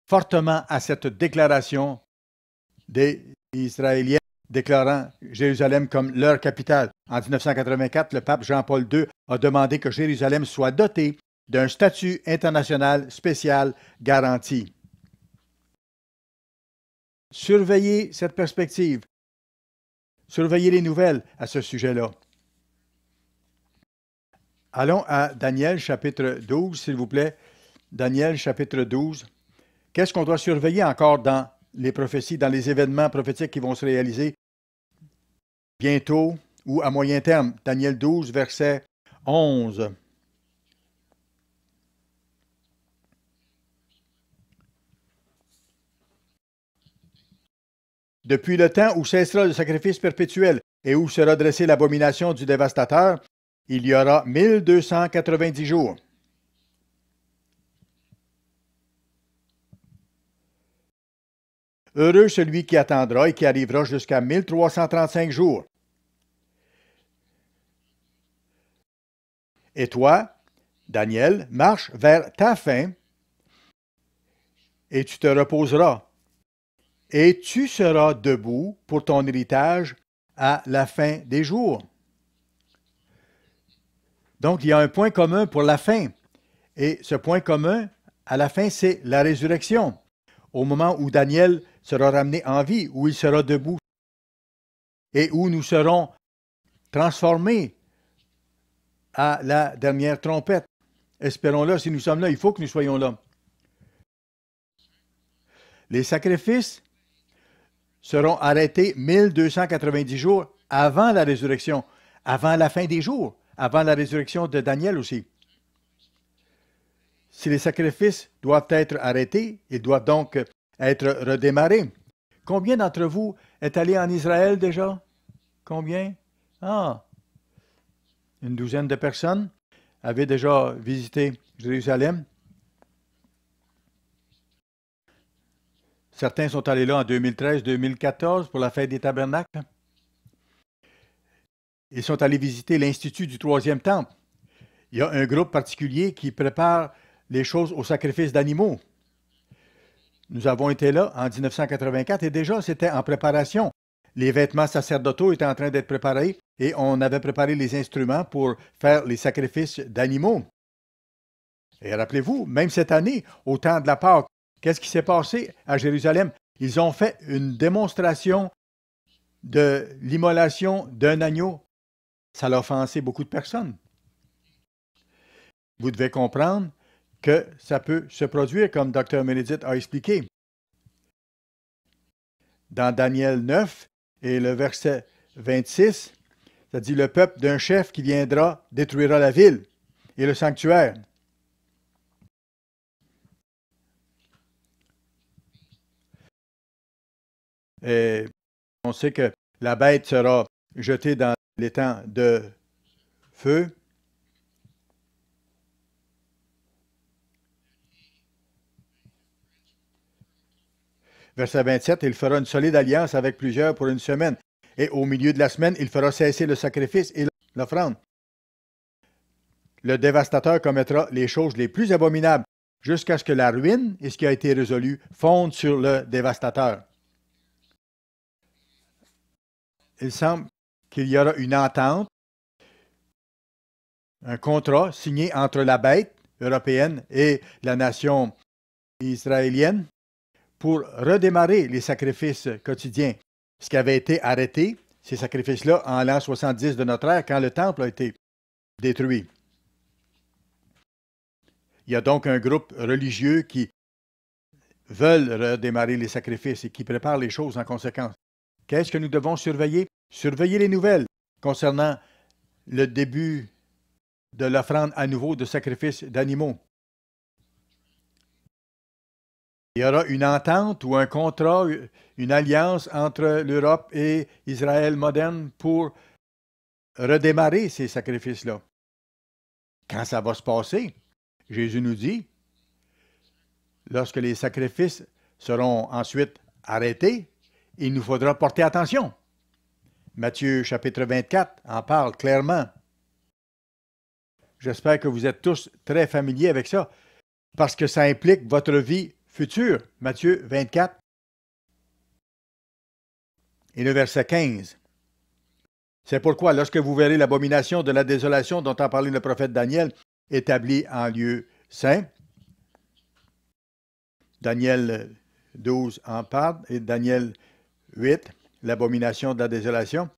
[SPEAKER 1] fortement à cette déclaration des Israéliens déclarant Jérusalem comme leur capitale. En 1984, le pape Jean-Paul II a demandé que Jérusalem soit dotée d'un statut international spécial garanti. Surveillez cette perspective. Surveillez les nouvelles à ce sujet-là. Allons à Daniel chapitre 12, s'il vous plaît. Daniel chapitre 12. Qu'est-ce qu'on doit surveiller encore dans les prophéties, dans les événements prophétiques qui vont se réaliser bientôt ou à moyen terme? Daniel 12, versets 11. Depuis le temps où cessera le sacrifice perpétuel et où sera dressée l'abomination du dévastateur, il y aura 1290 jours. Heureux celui qui attendra et qui arrivera jusqu'à 1335 jours. Et toi, Daniel, marche vers ta fin et tu te reposeras. Et tu seras debout pour ton héritage à la fin des jours. Donc, il y a un point commun pour la fin. Et ce point commun, à la fin, c'est la résurrection. Au moment où Daniel sera ramené en vie, où il sera debout et où nous serons transformés à la dernière trompette. Espérons-le, si nous sommes là, il faut que nous soyons là. Les sacrifices seront arrêtés 1290 jours avant la résurrection, avant la fin des jours, avant la résurrection de Daniel aussi. Si les sacrifices doivent être arrêtés, ils doivent donc être redémarrés. Combien d'entre vous est allé en Israël déjà? Combien? Ah, une douzaine de personnes avaient déjà visité Jérusalem. Certains sont allés là en 2013-2014 pour la fête des tabernacles. Ils sont allés visiter l'Institut du Troisième Temple. Il y a un groupe particulier qui prépare les choses au sacrifice d'animaux. Nous avons été là en 1984 et déjà c'était en préparation. Les vêtements sacerdotaux étaient en train d'être préparés et on avait préparé les instruments pour faire les sacrifices d'animaux. Et rappelez-vous, même cette année, au temps de la Pâque, qu'est-ce qui s'est passé à Jérusalem? Ils ont fait une démonstration de l'immolation d'un agneau. Ça a offensé beaucoup de personnes. Vous devez comprendre que ça peut se produire, comme Dr. Meredith a expliqué. Dans Daniel 9 et le verset 26, ça dit « Le peuple d'un chef qui viendra détruira la ville et le sanctuaire. » Et on sait que la bête sera jetée dans l'étang de feu. Verset 27, il fera une solide alliance avec plusieurs pour une semaine. Et au milieu de la semaine, il fera cesser le sacrifice et l'offrande. Le dévastateur commettra les choses les plus abominables jusqu'à ce que la ruine et ce qui a été résolu fondent sur le dévastateur. Il semble qu'il y aura une entente, un contrat signé entre la bête européenne et la nation israélienne pour redémarrer les sacrifices quotidiens. Ce qui avait été arrêté, ces sacrifices-là, en l'an 70 de notre ère, quand le temple a été détruit. Il y a donc un groupe religieux qui veulent redémarrer les sacrifices et qui préparent les choses en conséquence. Qu'est-ce que nous devons surveiller? Surveiller les nouvelles concernant le début de l'offrande à nouveau de sacrifices d'animaux. Il y aura une entente ou un contrat, une alliance entre l'Europe et Israël moderne pour redémarrer ces sacrifices-là. Quand ça va se passer? Jésus nous dit, lorsque les sacrifices seront ensuite arrêtés, il nous faudra porter attention. Matthieu chapitre 24 en parle clairement. J'espère que vous êtes tous très familiers avec ça, parce que ça implique votre vie future. Matthieu 24 et le verset 15. C'est pourquoi, lorsque vous verrez l'abomination de la désolation dont a parlé le prophète Daniel, établie en lieu saint, Daniel 12 en parle, et Daniel 8, l'abomination de la désolation.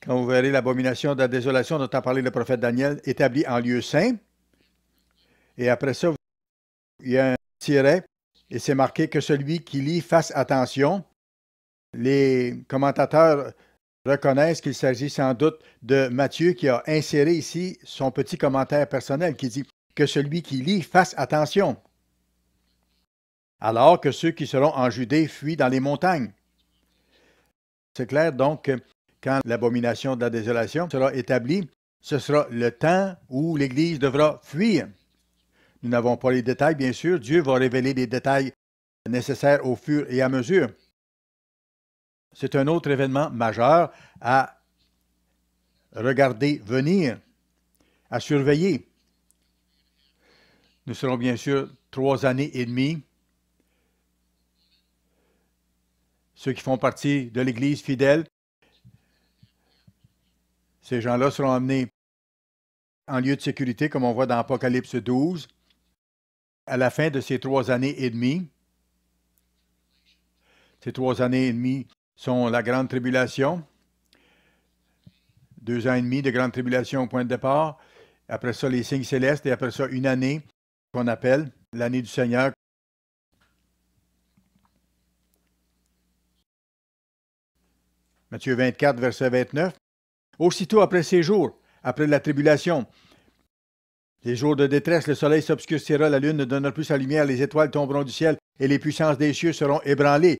[SPEAKER 1] Quand vous verrez l'abomination de la désolation dont a parlé le prophète Daniel, établie en lieu saint, et après ça, il y a un tiret, et c'est marqué que celui qui lit fasse attention. Les commentateurs reconnaissent qu'il s'agit sans doute de Matthieu qui a inséré ici son petit commentaire personnel qui dit que celui qui lit fasse attention, alors que ceux qui seront en Judée fuient dans les montagnes. C'est clair donc que quand l'abomination de la désolation sera établie, ce sera le temps où l'Église devra fuir. Nous n'avons pas les détails, bien sûr. Dieu va révéler les détails nécessaires au fur et à mesure. C'est un autre événement majeur à regarder venir, à surveiller. Nous serons bien sûr 3 années et demie. Ceux qui font partie de l'Église fidèle, ces gens-là seront amenés en lieu de sécurité, comme on voit dans Apocalypse 12, à la fin de ces 3 années et demie. Ces 3 années et demie sont la grande tribulation. 2 ans et demi de grande tribulation au point de départ. Après ça, les signes célestes et après ça, une année qu'on appelle l'année du Seigneur. Matthieu 24, verset 29. Aussitôt après ces jours, après la tribulation, les jours de détresse, le soleil s'obscurcira, la lune ne donnera plus sa lumière, les étoiles tomberont du ciel et les puissances des cieux seront ébranlées.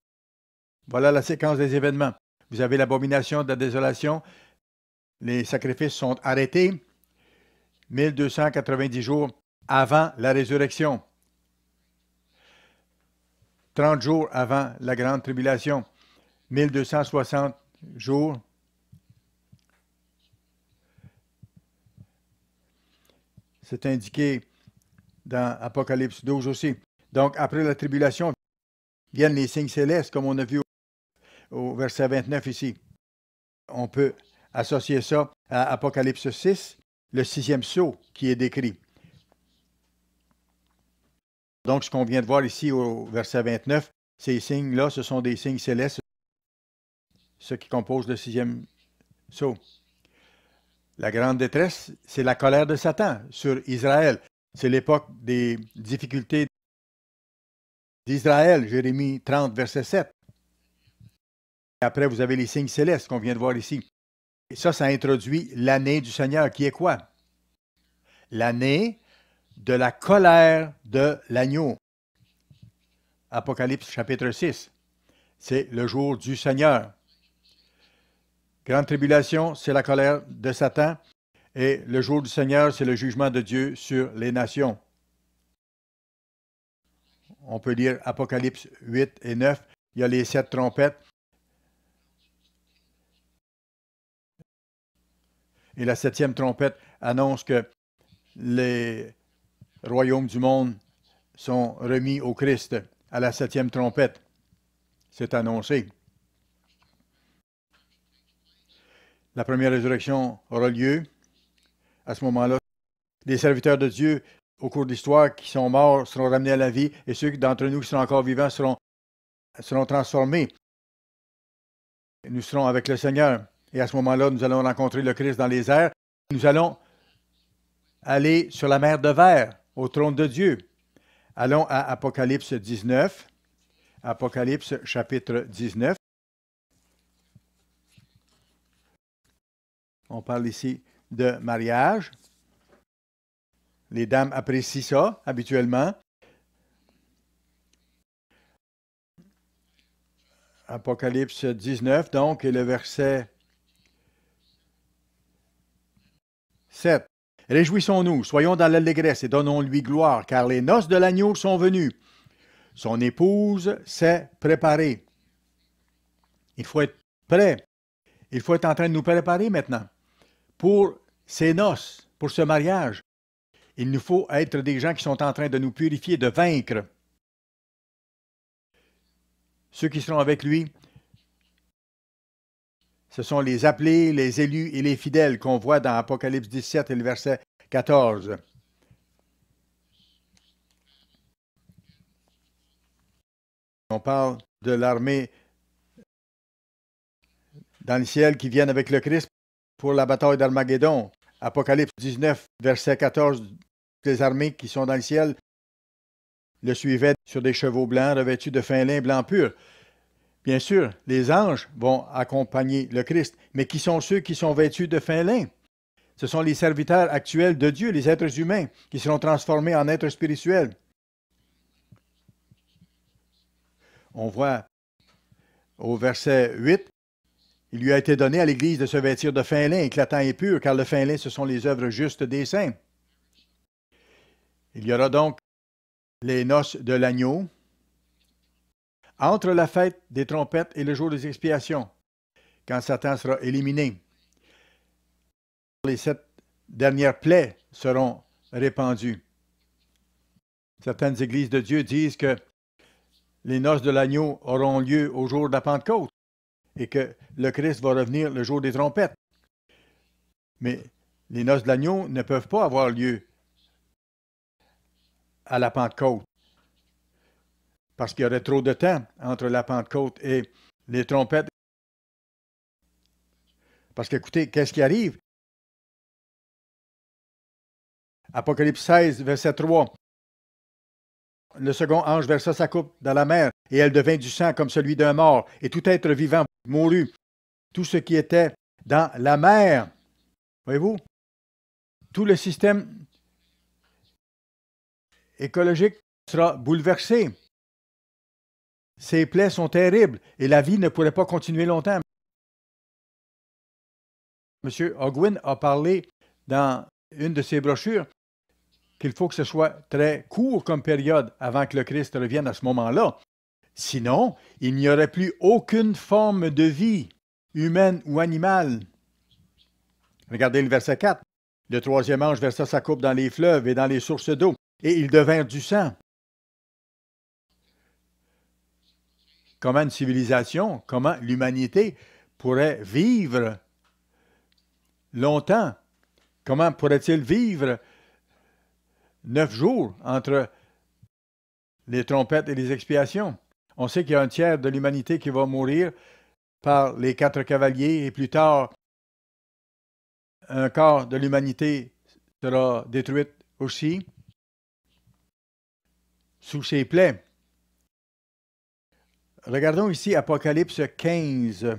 [SPEAKER 1] Voilà la séquence des événements. Vous avez l'abomination de la désolation. Les sacrifices sont arrêtés 1290 jours avant la résurrection. 30 jours avant la grande tribulation. 1260 jours. C'est indiqué dans Apocalypse 12 aussi. Donc, après la tribulation, viennent les signes célestes, comme on a vu au verset 29 ici. On peut associer ça à Apocalypse 6, le 6e sceau qui est décrit. Donc, ce qu'on vient de voir ici au verset 29, ces signes-là, ce sont des signes célestes, ce qui compose le 6e sceau. La grande détresse, c'est la colère de Satan sur Israël. C'est l'époque des difficultés d'Israël, Jérémie 30, verset 7. Après, vous avez les signes célestes qu'on vient de voir ici. Et ça introduit l'année du Seigneur, qui est quoi? L'année de la colère de l'agneau. Apocalypse chapitre 6. C'est le jour du Seigneur. Grande tribulation, c'est la colère de Satan. Et le jour du Seigneur, c'est le jugement de Dieu sur les nations. On peut lire Apocalypse 8 et 9. Il y a les 7 trompettes. Et la 7e trompette annonce que les royaumes du monde sont remis au Christ à la 7e trompette. C'est annoncé. La première résurrection aura lieu. À ce moment-là, les serviteurs de Dieu, au cours de l'histoire, qui sont morts, seront ramenés à la vie, et ceux d'entre nous qui sont encore vivants seront transformés. Nous serons avec le Seigneur. Et à ce moment-là, nous allons rencontrer le Christ dans les airs. Nous allons aller sur la mer de verre, au trône de Dieu. Allons à Apocalypse 19. Apocalypse chapitre 19. On parle ici de mariage. Les dames apprécient ça habituellement. Apocalypse 19, donc, et le verset 7. Réjouissons-nous, soyons dans l'allégresse et donnons-lui gloire, car les noces de l'agneau sont venues. Son épouse s'est préparée. Il faut être prêt. Il faut être en train de nous préparer maintenant pour ces noces, pour ce mariage. Il nous faut être des gens qui sont en train de nous purifier, de vaincre. Ceux qui seront avec lui, ce sont les appelés, les élus et les fidèles qu'on voit dans Apocalypse 17 et le verset 14. On parle de l'armée dans le ciel qui viennent avec le Christ pour la bataille d'Armageddon. Apocalypse 19, verset 14, les armées qui sont dans le ciel le suivaient sur des chevaux blancs revêtus de fin lin blanc pur. Bien sûr, les anges vont accompagner le Christ, mais qui sont ceux qui sont vêtus de fin lin? Ce sont les serviteurs actuels de Dieu, les êtres humains, qui seront transformés en êtres spirituels. On voit au verset 8, il lui a été donné à l'Église de se vêtir de fin lin, éclatant et pur, car le fin lin, ce sont les œuvres justes des saints. Il y aura donc les noces de l'agneau, entre la fête des trompettes et le jour des expiations, quand Satan sera éliminé. Les 7 dernières plaies seront répandues. Certaines églises de Dieu disent que les noces de l'agneau auront lieu au jour de la Pentecôte et que le Christ va revenir le jour des trompettes. Mais les noces de l'agneau ne peuvent pas avoir lieu à la Pentecôte parce qu'il y aurait trop de temps entre la Pentecôte et les trompettes. Parce qu'écoutez, qu'est-ce qui arrive? Apocalypse 16, verset 3. Le second ange versa sa coupe dans la mer, et elle devint du sang comme celui d'un mort, et tout être vivant mourut. Tout ce qui était dans la mer, voyez-vous, tout le système écologique sera bouleversé. Ces plaies sont terribles, et la vie ne pourrait pas continuer longtemps. M. Ogwin a parlé dans une de ses brochures qu'il faut que ce soit très court comme période avant que le Christ revienne à ce moment-là. Sinon, il n'y aurait plus aucune forme de vie, humaine ou animale. Regardez le verset 4. Le troisième ange versa sa coupe dans les fleuves et dans les sources d'eau, et ils devinrent du sang. Comment une civilisation, comment l'humanité pourrait vivre longtemps? Comment pourrait-il vivre 9 jours entre les trompettes et les expiations? On sait qu'il y a un tiers de l'humanité qui va mourir par les 4 cavaliers et plus tard, un quart de l'humanité sera détruite aussi sous ses plaies. Regardons ici Apocalypse 15,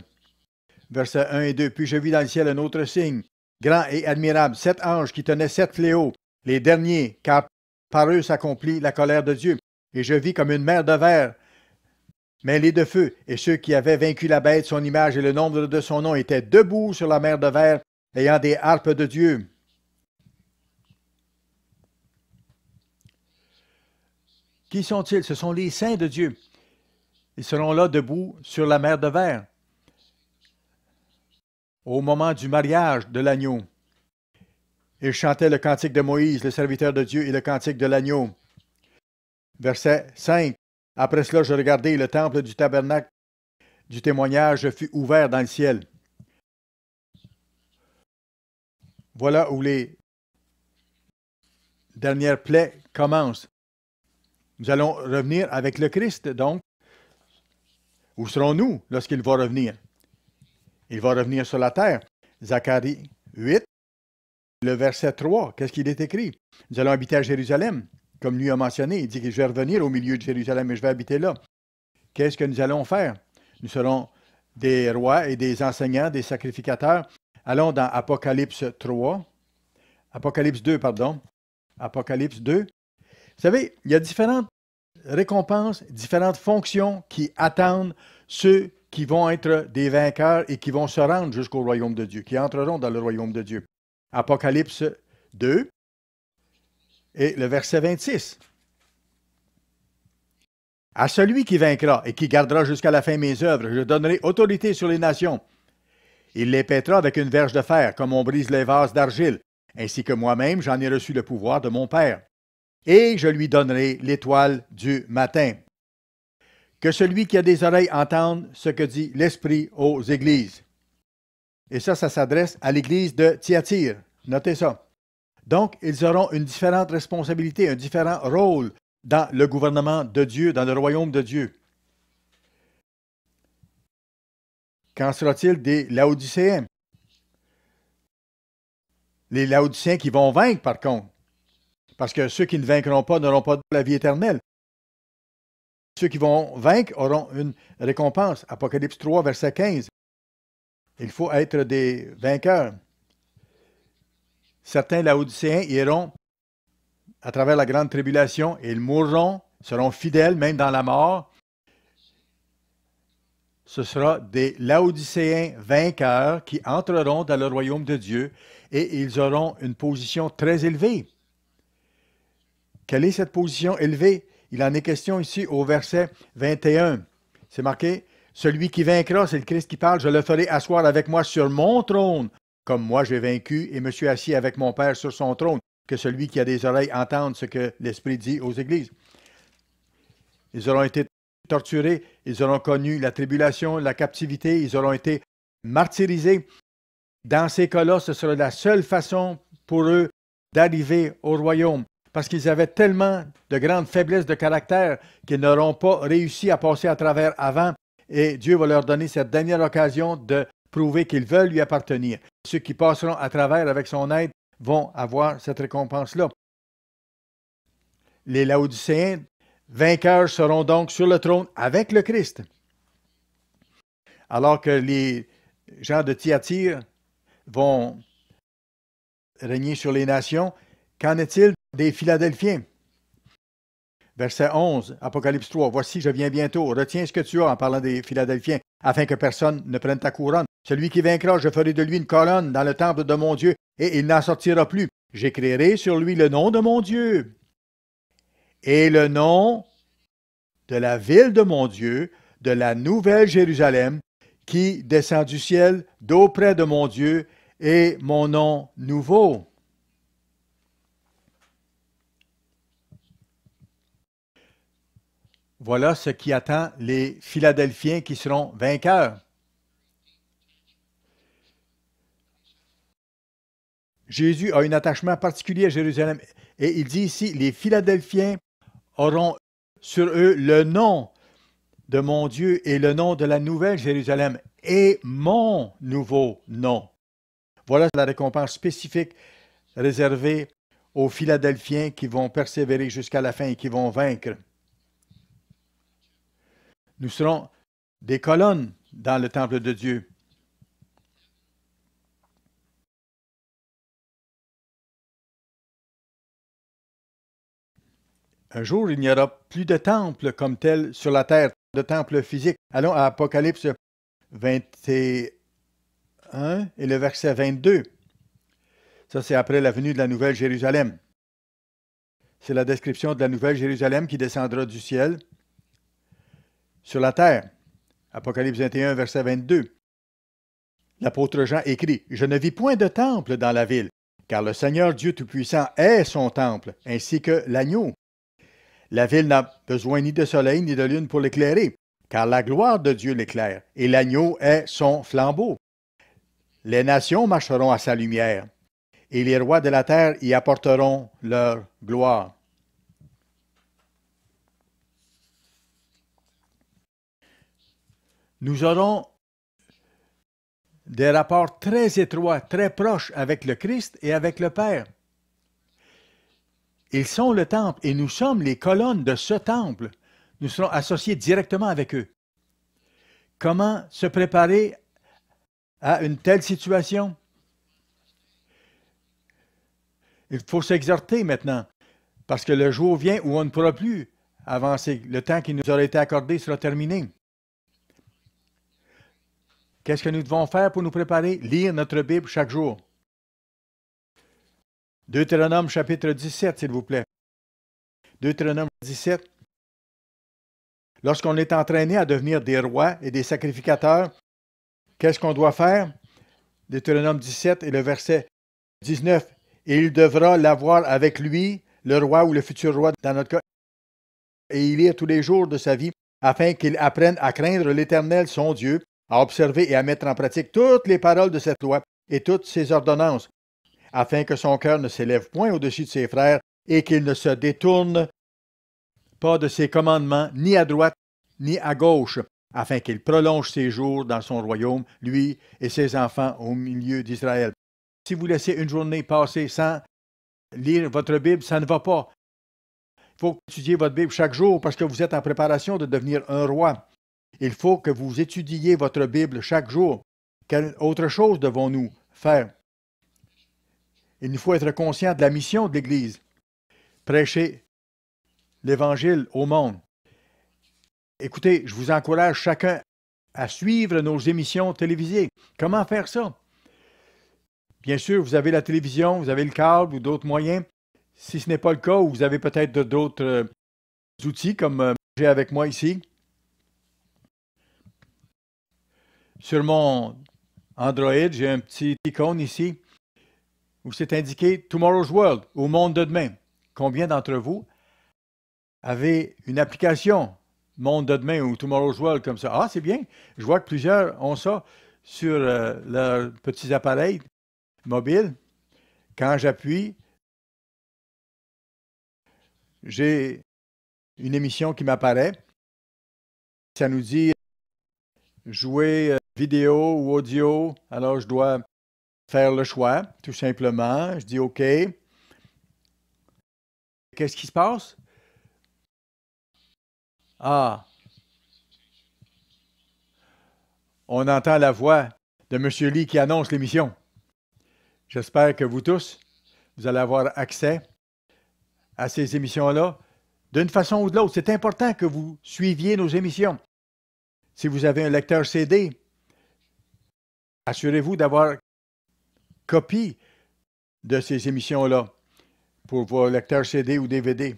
[SPEAKER 1] versets 1 et 2. Puis je vis dans le ciel un autre signe, grand et admirable, 7 anges qui tenaient 7 fléaux, les derniers, car par eux s'accomplit la colère de Dieu. Et je vis comme une mer de verre, mêlée de feu, et ceux qui avaient vaincu la bête, son image et le nombre de son nom étaient debout sur la mer de verre, ayant des harpes de Dieu. Qui sont-ils? Ce sont les saints de Dieu. Ils seront là debout sur la mer de verre au moment du mariage de l'agneau. Ils chantaient le cantique de Moïse, le serviteur de Dieu, et le cantique de l'agneau. Verset 5. Après cela, je regardai, le temple du tabernacle du témoignage fut ouvert dans le ciel. Voilà où les dernières plaies commencent. Nous allons revenir avec le Christ, donc. Où serons-nous lorsqu'il va revenir? Il va revenir sur la terre. Zacharie 8, le verset 3, qu'est-ce qu'il est écrit? Nous allons habiter à Jérusalem, comme lui a mentionné. Il dit que je vais revenir au milieu de Jérusalem et je vais habiter là. Qu'est-ce que nous allons faire? Nous serons des rois et des enseignants, des sacrificateurs. Allons dans Apocalypse 3. Apocalypse 2, pardon. Apocalypse 2. Vous savez, il y a différentes récompenses, différentes fonctions qui attendent ceux qui vont être des vainqueurs et qui vont se rendre jusqu'au royaume de Dieu, qui entreront dans le royaume de Dieu. Apocalypse 2 et le verset 26. À celui qui vaincra et qui gardera jusqu'à la fin mes œuvres, je donnerai autorité sur les nations. Il les pètera avec une verge de fer, comme on brise les vases d'argile, ainsi que moi-même j'en ai reçu le pouvoir de mon Père. Et je lui donnerai l'étoile du matin. Que celui qui a des oreilles entende ce que dit l'Esprit aux églises. Et ça s'adresse à l'église de Thyatire. Notez ça. Donc, ils auront une différente responsabilité, un différent rôle dans le gouvernement de Dieu, dans le royaume de Dieu. Qu'en sera-t-il des Laodicéens? Les Laodicéens qui vont vaincre, par contre. Parce que ceux qui ne vaincront pas n'auront pas la vie éternelle. Ceux qui vont vaincre auront une récompense. Apocalypse 3, verset 15. Il faut être des vainqueurs. Certains Laodicéens iront à travers la grande tribulation et ils mourront, seront fidèles même dans la mort. Ce sera des Laodicéens vainqueurs qui entreront dans le royaume de Dieu et ils auront une position très élevée. Quelle est cette position élevée? Il en est question ici au verset 21. C'est marqué, « Celui qui vaincra, c'est le Christ qui parle, je le ferai asseoir avec moi sur mon trône, comme moi j'ai vaincu et me suis assis avec mon Père sur son trône. » Que celui qui a des oreilles entende ce que l'Esprit dit aux églises. Ils auront été torturés, ils auront connu la tribulation, la captivité, ils auront été martyrisés. Dans ces cas-là, ce sera la seule façon pour eux d'arriver au royaume, parce qu'ils avaient tellement de grandes faiblesses de caractère qu'ils n'auront pas réussi à passer à travers avant, et Dieu va leur donner cette dernière occasion de prouver qu'ils veulent lui appartenir. Ceux qui passeront à travers avec son aide vont avoir cette récompense-là. Les Laodicéens vainqueurs seront donc sur le trône avec le Christ. Alors que les gens de Thyatire vont régner sur les nations, qu'en est-il des Philadelphiens? Verset 11, Apocalypse 3. « Voici, je viens bientôt. Retiens ce que tu as en parlant des Philadelphiens, afin que personne ne prenne ta couronne. Celui qui vaincra, je ferai de lui une colonne dans le temple de mon Dieu, et il n'en sortira plus. J'écrirai sur lui le nom de mon Dieu et le nom de la ville de mon Dieu, de la nouvelle Jérusalem, qui descend du ciel d'auprès de mon Dieu, et mon nom nouveau. » Voilà ce qui attend les Philadelphiens qui seront vainqueurs. Jésus a un attachement particulier à Jérusalem. Et il dit ici, les Philadelphiens auront sur eux le nom de mon Dieu et le nom de la nouvelle Jérusalem et mon nouveau nom. Voilà la récompense spécifique réservée aux Philadelphiens qui vont persévérer jusqu'à la fin et qui vont vaincre. Nous serons des colonnes dans le temple de Dieu. Un jour, il n'y aura plus de temple comme tel sur la terre, de temple physique. Allons à Apocalypse 21 et le verset 22. Ça, c'est après la venue de la Nouvelle Jérusalem. C'est la description de la Nouvelle Jérusalem qui descendra du ciel sur la terre. Apocalypse 21, verset 22. L'apôtre Jean écrit, « Je ne vis point de temple dans la ville, car le Seigneur Dieu Tout-Puissant est son temple, ainsi que l'agneau. La ville n'a besoin ni de soleil ni de lune pour l'éclairer, car la gloire de Dieu l'éclaire, et l'agneau est son flambeau. Les nations marcheront à sa lumière, et les rois de la terre y apporteront leur gloire. » Nous aurons des rapports très étroits, très proches avec le Christ et avec le Père. Ils sont le temple et nous sommes les colonnes de ce temple. Nous serons associés directement avec eux. Comment se préparer à une telle situation? Il faut s'exhorter maintenant, parce que le jour vient où on ne pourra plus avancer. Le temps qui nous aura été accordé sera terminé. Qu'est-ce que nous devons faire pour nous préparer? Lire notre Bible chaque jour. Deutéronome chapitre 17, s'il vous plaît. Deutéronome 17. Lorsqu'on est entraîné à devenir des rois et des sacrificateurs, qu'est-ce qu'on doit faire? Deutéronome 17 et le verset 19. « Et il devra l'avoir avec lui, le roi ou le futur roi dans notre cas, et y lire tous les jours de sa vie, afin qu'il apprenne à craindre l'Éternel, son Dieu, à observer et à mettre en pratique toutes les paroles de cette loi et toutes ses ordonnances, afin que son cœur ne s'élève point au-dessus de ses frères et qu'il ne se détourne pas de ses commandements, ni à droite, ni à gauche, afin qu'il prolonge ses jours dans son royaume, lui et ses enfants au milieu d'Israël. » Si vous laissez une journée passer sans lire votre Bible, ça ne va pas. Il faut étudier votre Bible chaque jour parce que vous êtes en préparation de devenir un roi. Il faut que vous étudiez votre Bible chaque jour. Quelle autre chose devons-nous faire? Il nous faut être conscient de la mission de l'Église. Prêcher l'Évangile au monde. Écoutez, je vous encourage chacun à suivre nos émissions télévisées. Comment faire ça? Bien sûr, vous avez la télévision, vous avez le câble ou d'autres moyens. Si ce n'est pas le cas, ou vous avez peut-être d'autres outils comme j'ai avec moi ici. Sur mon Android, j'ai un petit icône ici où c'est indiqué Tomorrow's World, au monde de demain. Combien d'entre vous avez une application Monde de demain ou Tomorrow's World comme ça? Ah, c'est bien. Je vois que plusieurs ont ça sur leurs petits appareils mobiles. Quand j'appuie, j'ai une émission qui m'apparaît. Ça nous dit jouer vidéo ou audio. Alors, je dois faire le choix, tout simplement. Je dis OK. Qu'est-ce qui se passe? Ah, on entend la voix de M. Lee qui annonce l'émission. J'espère que vous tous, vous allez avoir accès à ces émissions-là d'une façon ou de l'autre. C'est important que vous suiviez nos émissions. Si vous avez un lecteur CD, assurez-vous d'avoir copie de ces émissions-là pour vos lecteurs CD ou DVD.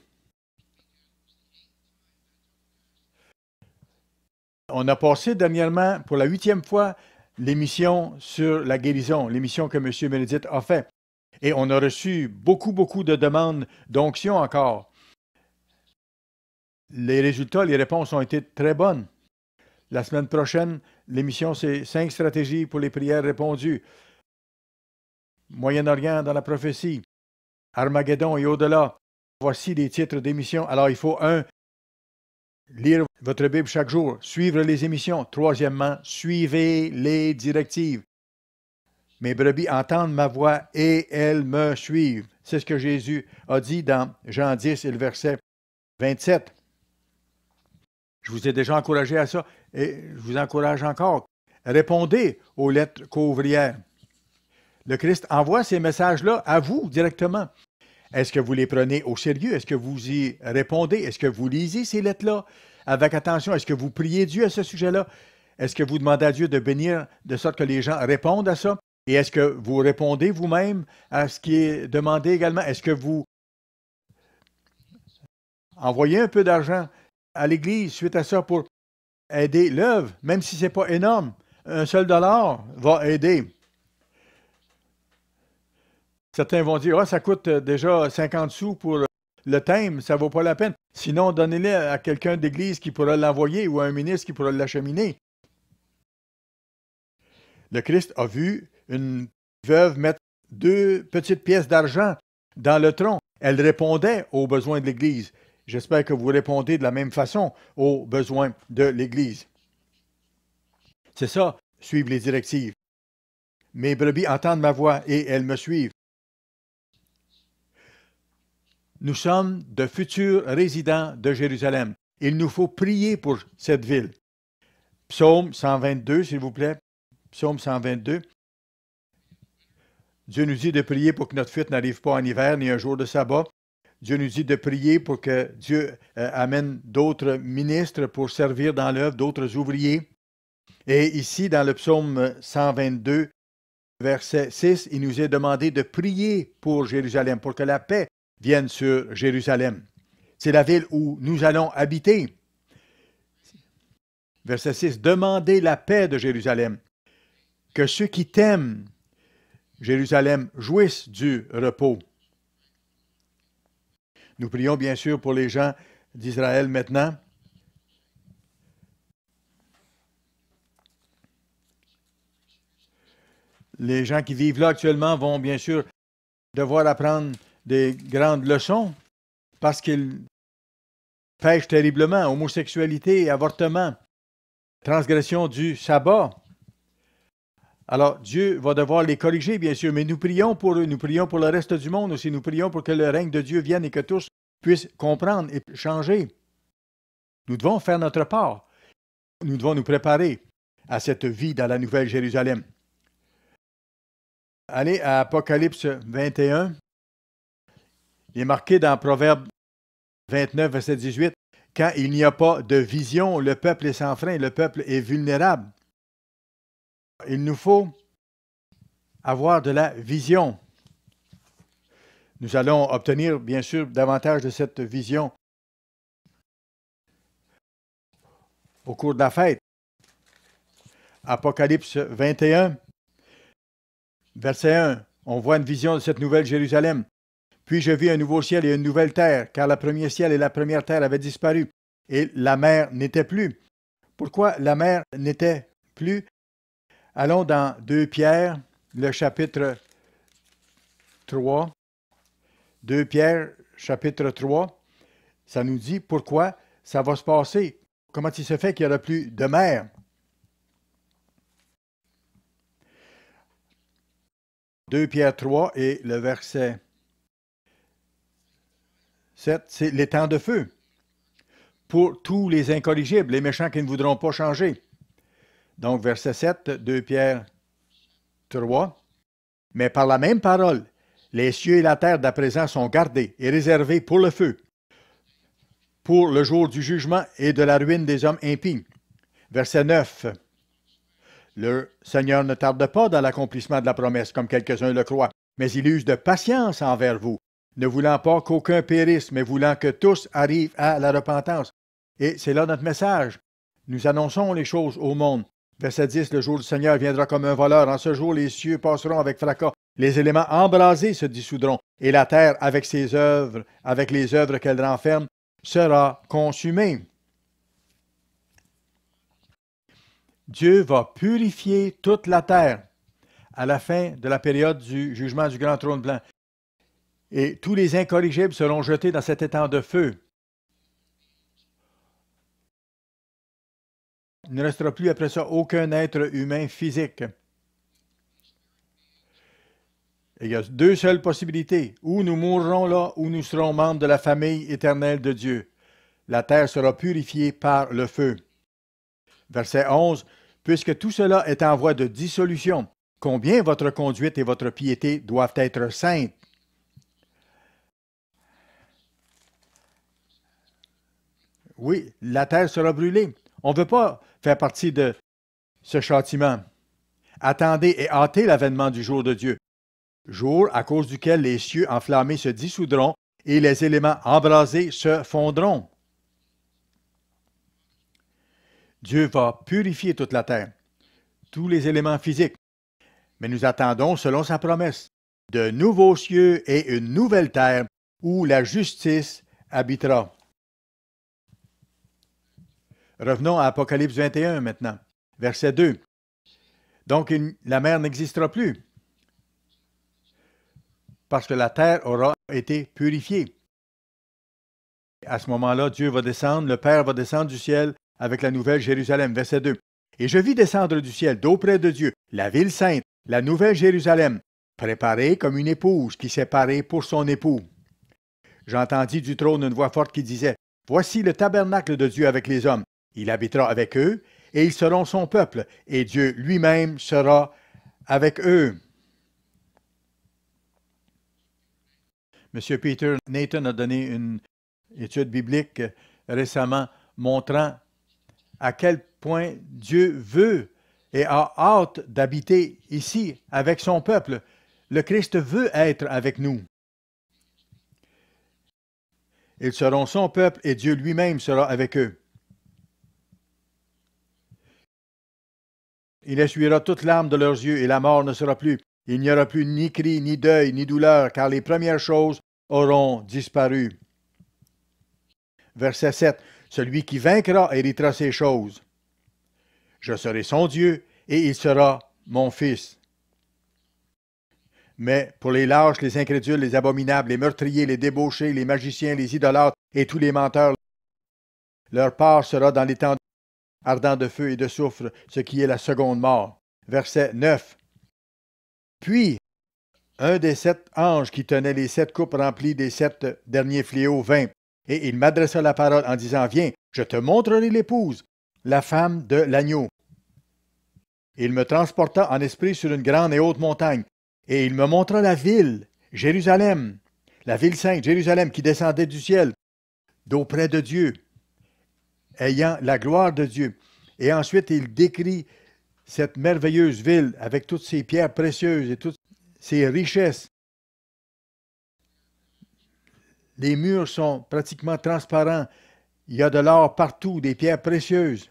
[SPEAKER 1] On a passé dernièrement, pour la 8e fois, l'émission sur la guérison, l'émission que M. Bénédicte a fait. Et on a reçu beaucoup de demandes d'onction encore. Les résultats, les réponses ont été très bonnes. La semaine prochaine, l'émission, c'est 5 stratégies pour les prières répondues. Moyen-Orient dans la prophétie. Armageddon et au-delà. Voici les titres d'émission. Alors, il faut lire votre Bible chaque jour, suivre les émissions. Troisièmement, suivez les directives. Mes brebis entendent ma voix et elles me suivent. C'est ce que Jésus a dit dans Jean 10 et le verset 27. Je vous ai déjà encouragé à ça et je vous encourage encore. Répondez aux lettres couvrières. Le Christ envoie ces messages-là à vous directement. Est-ce que vous les prenez au sérieux? Est-ce que vous y répondez? Est-ce que vous lisez ces lettres-là avec attention? Est-ce que vous priez Dieu à ce sujet-là? Est-ce que vous demandez à Dieu de bénir de sorte que les gens répondent à ça? Et est-ce que vous répondez vous-même à ce qui est demandé également? Est-ce que vous envoyez un peu d'argent à l'Église suite à ça pour aider l'œuvre, même si ce n'est pas énorme? Un seul dollar va aider. Certains vont dire, ça coûte déjà 50 sous pour le thème, ça ne vaut pas la peine. Sinon, donnez-le à quelqu'un d'église qui pourra l'envoyer ou à un ministre qui pourra l'acheminer. Le Christ a vu une veuve mettre 2 petites pièces d'argent dans le tronc. Elle répondait aux besoins de l'Église. J'espère que vous répondez de la même façon aux besoins de l'Église. C'est ça, suivre les directives. Mes brebis entendent ma voix et elles me suivent. Nous sommes de futurs résidents de Jérusalem. Il nous faut prier pour cette ville. Psaume 122, s'il vous plaît. Psaume 122. Dieu nous dit de prier pour que notre fuite n'arrive pas en hiver ni un jour de sabbat. Dieu nous dit de prier pour que Dieu amène d'autres ministres pour servir dans l'œuvre, d'autres ouvriers. Et ici, dans le psaume 122, verset 6, il nous est demandé de prier pour Jérusalem, pour que la paix vienne sur Jérusalem. C'est la ville où nous allons habiter. Verset 6, demandez la paix de Jérusalem. Que ceux qui t'aiment, Jérusalem, jouissent du repos. Nous prions bien sûr pour les gens d'Israël maintenant. Les gens qui vivent là actuellement vont bien sûr devoir apprendre des grandes leçons parce qu'ils pêchent terriblement, homosexualité, avortement, transgression du sabbat. Alors, Dieu va devoir les corriger, bien sûr, mais nous prions pour eux, nous prions pour le reste du monde aussi, nous prions pour que le règne de Dieu vienne et que tous puissent comprendre et changer. Nous devons faire notre part. Nous devons nous préparer à cette vie dans la Nouvelle Jérusalem. Allez à Apocalypse 21. Il est marqué dans Proverbe 29, verset 18, « Quand il n'y a pas de vision, le peuple est sans frein, le peuple est vulnérable. » Il nous faut avoir de la vision. Nous allons obtenir, bien sûr, davantage de cette vision au cours de la fête. Apocalypse 21, verset 1, on voit une vision de cette nouvelle Jérusalem. Puis je vis un nouveau ciel et une nouvelle terre, car le premier ciel et la première terre avaient disparu, et la mer n'était plus. Pourquoi la mer n'était plus? Allons dans 2 Pierre, le chapitre 3. 2 Pierre, chapitre 3, ça nous dit pourquoi ça va se passer. Comment il se fait qu'il n'y aura plus de mer? 2 Pierre 3 et le verset 7, c'est les temps de feu. Pour tous les incorrigibles, les méchants qui ne voudront pas changer. Donc, verset 7, 2 Pierre 3. Mais par la même parole, les cieux et la terre d'à présent sont gardés et réservés pour le feu, pour le jour du jugement et de la ruine des hommes impies. Verset 9. Le Seigneur ne tarde pas dans l'accomplissement de la promesse, comme quelques-uns le croient, mais il use de patience envers vous, ne voulant pas qu'aucun périsse, mais voulant que tous arrivent à la repentance. Et c'est là notre message. Nous annonçons les choses au monde. Verset 10, le jour du Seigneur viendra comme un voleur. En ce jour, les cieux passeront avec fracas. Les éléments embrasés se dissoudront, et la terre, avec ses œuvres, avec les œuvres qu'elle renferme, sera consumée. Dieu va purifier toute la terre à la fin de la période du jugement du grand trône blanc. Et tous les incorrigibles seront jetés dans cet étang de feu. Il ne restera plus après ça aucun être humain physique. Et il y a 2 seules possibilités. Ou nous mourrons là, ou nous serons membres de la famille éternelle de Dieu. La terre sera purifiée par le feu. Verset 11. Puisque tout cela est en voie de dissolution, combien votre conduite et votre piété doivent être saintes. Oui, la terre sera brûlée. On ne veut pas faire partie de ce châtiment. Attendez et hâtez l'avènement du jour de Dieu, jour à cause duquel les cieux enflammés se dissoudront et les éléments embrasés se fondront. Dieu va purifier toute la terre, tous les éléments physiques, mais nous attendons, selon sa promesse, de nouveaux cieux et une nouvelle terre où la justice habitera. Revenons à Apocalypse 21 maintenant, verset 2. Donc, la mer n'existera plus, parce que la terre aura été purifiée. À ce moment-là, Dieu va descendre, le Père va descendre du ciel avec la nouvelle Jérusalem. Verset 2. Et je vis descendre du ciel, d'auprès de Dieu, la ville sainte, la nouvelle Jérusalem, préparée comme une épouse qui s'est parée pour son époux. J'entendis du trône une voix forte qui disait, « Voici le tabernacle de Dieu avec les hommes. Il habitera avec eux, et ils seront son peuple, et Dieu lui-même sera avec eux. » M. Peter Nathan a donné une étude biblique récemment montrant à quel point Dieu veut et a hâte d'habiter ici avec son peuple. Le Christ veut être avec nous. Ils seront son peuple et Dieu lui-même sera avec eux. Il essuiera toute larme de leurs yeux et la mort ne sera plus. Il n'y aura plus ni cri, ni deuil, ni douleur, car les premières choses auront disparu. Verset 7. Celui qui vaincra héritera ces choses. Je serai son Dieu et il sera mon fils. Mais pour les lâches, les incrédules, les abominables, les meurtriers, les débauchés, les magiciens, les idolâtres et tous les menteurs, leur part sera dans les temps ardents de feu et de soufre, ce qui est la seconde mort. Verset 9. Puis un des 7 anges qui tenait les 7 coupes remplies des 7 derniers fléaux vint, et il m'adressa la parole en disant, viens, je te montrerai l'épouse, la femme de l'agneau. Il me transporta en esprit sur une grande et haute montagne, et il me montra la ville, Jérusalem, la ville sainte, Jérusalem, qui descendait du ciel, d'auprès de Dieu, ayant la gloire de Dieu. Et ensuite, il décrit cette merveilleuse ville avec toutes ses pierres précieuses et toutes ses richesses. Les murs sont pratiquement transparents. Il y a de l'or partout, des pierres précieuses.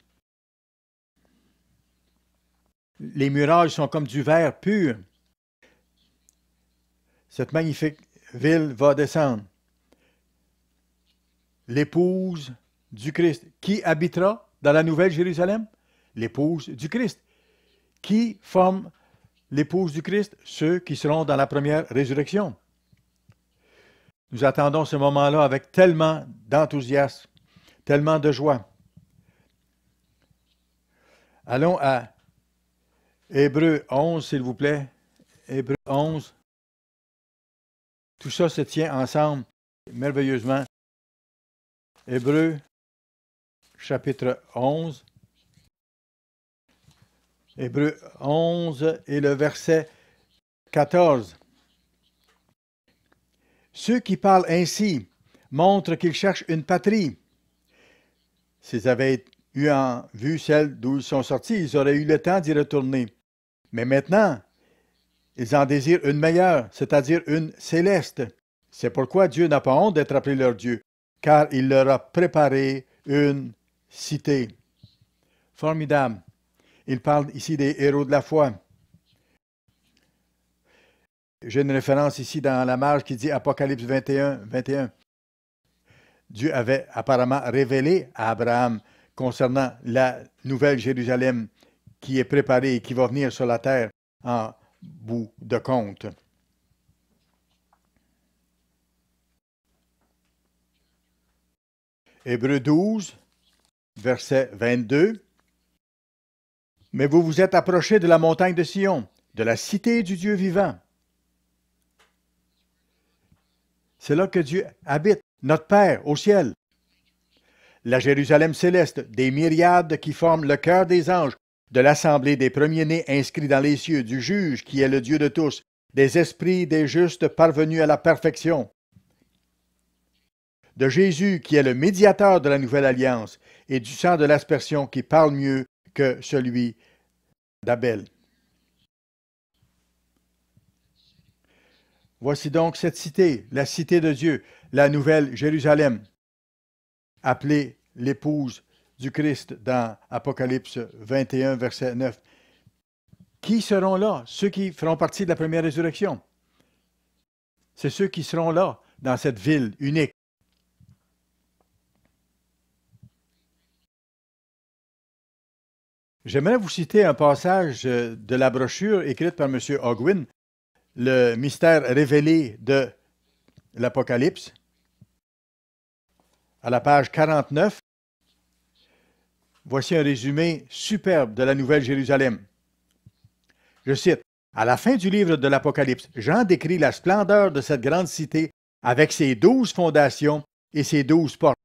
[SPEAKER 1] Les murailles sont comme du verre pur. Cette magnifique ville va descendre. L'épouse du Christ. Qui habitera dans la Nouvelle Jérusalem? L'épouse du Christ. Qui forme l'épouse du Christ? Ceux qui seront dans la première résurrection. Nous attendons ce moment-là avec tellement d'enthousiasme, tellement de joie. Allons à Hébreux 11, s'il vous plaît. Hébreux 11. Tout ça se tient ensemble merveilleusement. Hébreux, chapitre 11. Hébreux 11 et le verset 14. Ceux qui parlent ainsi montrent qu'ils cherchent une patrie. S'ils avaient eu en vue celle d'où ils sont sortis, ils auraient eu le temps d'y retourner. Mais maintenant, ils en désirent une meilleure, c'est-à-dire une céleste. C'est pourquoi Dieu n'a pas honte d'être appelé leur Dieu, car il leur a préparé une cité. Formidable. Il parle ici des héros de la foi. J'ai une référence ici dans la marge qui dit Apocalypse 21, 21. Dieu avait apparemment révélé à Abraham concernant la nouvelle Jérusalem qui est préparée et qui va venir sur la terre en bout de compte. Hébreux 12, verset 22. Mais vous vous êtes approchés de la montagne de Sion, de la cité du Dieu vivant. C'est là que Dieu habite, notre Père, au ciel. La Jérusalem céleste, des myriades qui forment le cœur des anges, de l'assemblée des premiers-nés inscrits dans les cieux, du juge qui est le Dieu de tous, des esprits des justes parvenus à la perfection, de Jésus qui est le médiateur de la nouvelle alliance, et du sang de l'aspersion qui parle mieux que celui d'Abel. Voici donc cette cité, la cité de Dieu, la nouvelle Jérusalem, appelée l'épouse du Christ dans Apocalypse 21, verset 9. Qui seront là? Ceux qui feront partie de la première résurrection. C'est ceux qui seront là, dans cette ville unique. J'aimerais vous citer un passage de la brochure écrite par M. Ogwin, Le mystère révélé de l'Apocalypse, à la page 49. Voici un résumé superbe de la Nouvelle Jérusalem. Je cite, « À la fin du livre de l'Apocalypse, Jean décrit la splendeur de cette grande cité avec ses 12 fondations et ses 12 portes.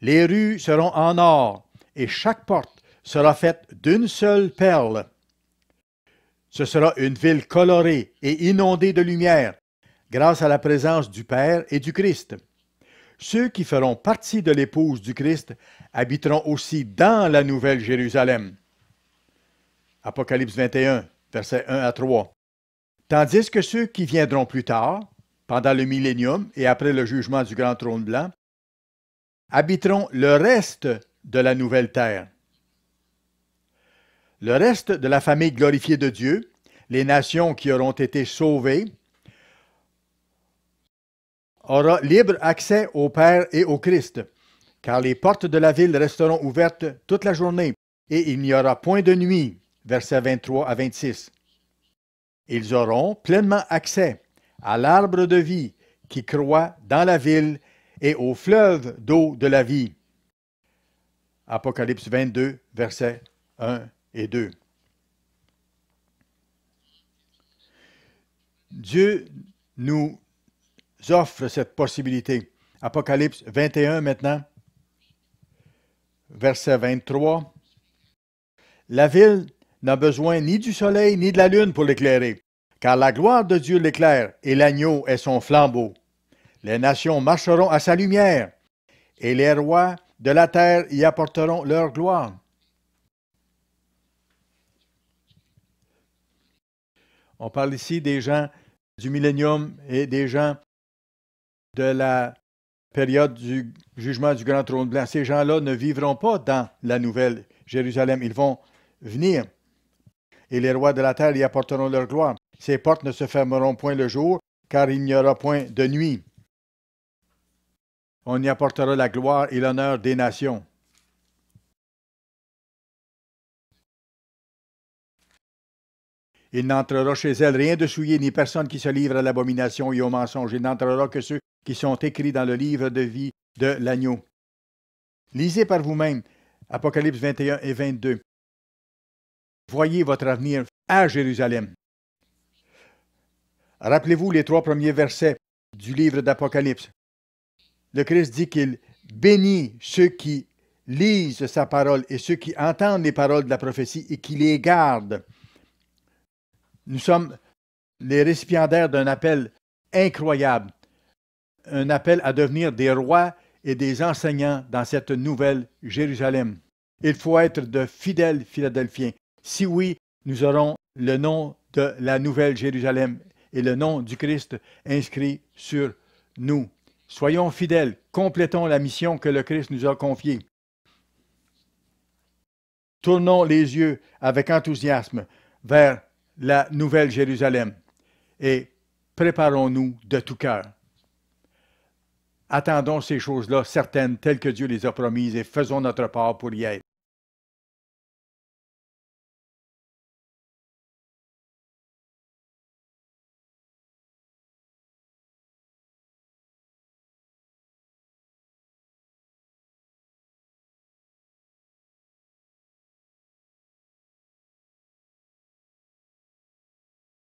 [SPEAKER 1] Les rues seront en or et chaque porte sera faite d'une seule perle. Ce sera une ville colorée et inondée de lumière grâce à la présence du Père et du Christ. Ceux qui feront partie de l'épouse du Christ habiteront aussi dans la Nouvelle Jérusalem. » Apocalypse 21, versets 1 à 3. Tandis que ceux qui viendront plus tard, pendant le millénium et après le jugement du grand trône blanc, habiteront le reste de la nouvelle terre. Le reste de la famille glorifiée de Dieu, les nations qui auront été sauvées, aura libre accès au Père et au Christ, car les portes de la ville resteront ouvertes toute la journée, et il n'y aura point de nuit. Versets 23 à 26. Ils auront pleinement accès à l'arbre de vie qui croît dans la ville et au fleuve d'eau de la vie. Apocalypse 22, versets 1 et 2. Dieu nous offre cette possibilité. Apocalypse 21 maintenant, verset 23. La ville n'a besoin ni du soleil ni de la lune pour l'éclairer, car la gloire de Dieu l'éclaire et l'agneau est son flambeau. Les nations marcheront à sa lumière et les rois de la terre y apporteront leur gloire. On parle ici des gens du millénium et des gens de la période du jugement du grand trône blanc. Ces gens-là ne vivront pas dans la nouvelle Jérusalem. Ils vont venir et les rois de la terre y apporteront leur gloire. Ces portes ne se fermeront point le jour, car il n'y aura point de nuit. On y apportera la gloire et l'honneur des nations. Il n'entrera chez elle rien de souillé, ni personne qui se livre à l'abomination et au mensonge. Il n'entrera que ceux qui sont écrits dans le livre de vie de l'agneau. Lisez par vous-même Apocalypse 21 et 22. Voyez votre avenir à Jérusalem. Rappelez-vous les 3 premiers versets du livre d'Apocalypse. Le Christ dit qu'il bénit ceux qui lisent sa parole et ceux qui entendent les paroles de la prophétie et qui les gardent. Nous sommes les récipiendaires d'un appel incroyable, un appel à devenir des rois et des enseignants dans cette nouvelle Jérusalem. Il faut être de fidèles Philadelphiens. Si oui, nous aurons le nom de la nouvelle Jérusalem et le nom du Christ inscrit sur nous. Soyons fidèles, complétons la mission que le Christ nous a confiée. Tournons les yeux avec enthousiasme vers la nouvelle Jérusalem et préparons-nous de tout cœur. Attendons ces choses-là certaines telles que Dieu les a promises et faisons notre part pour y être.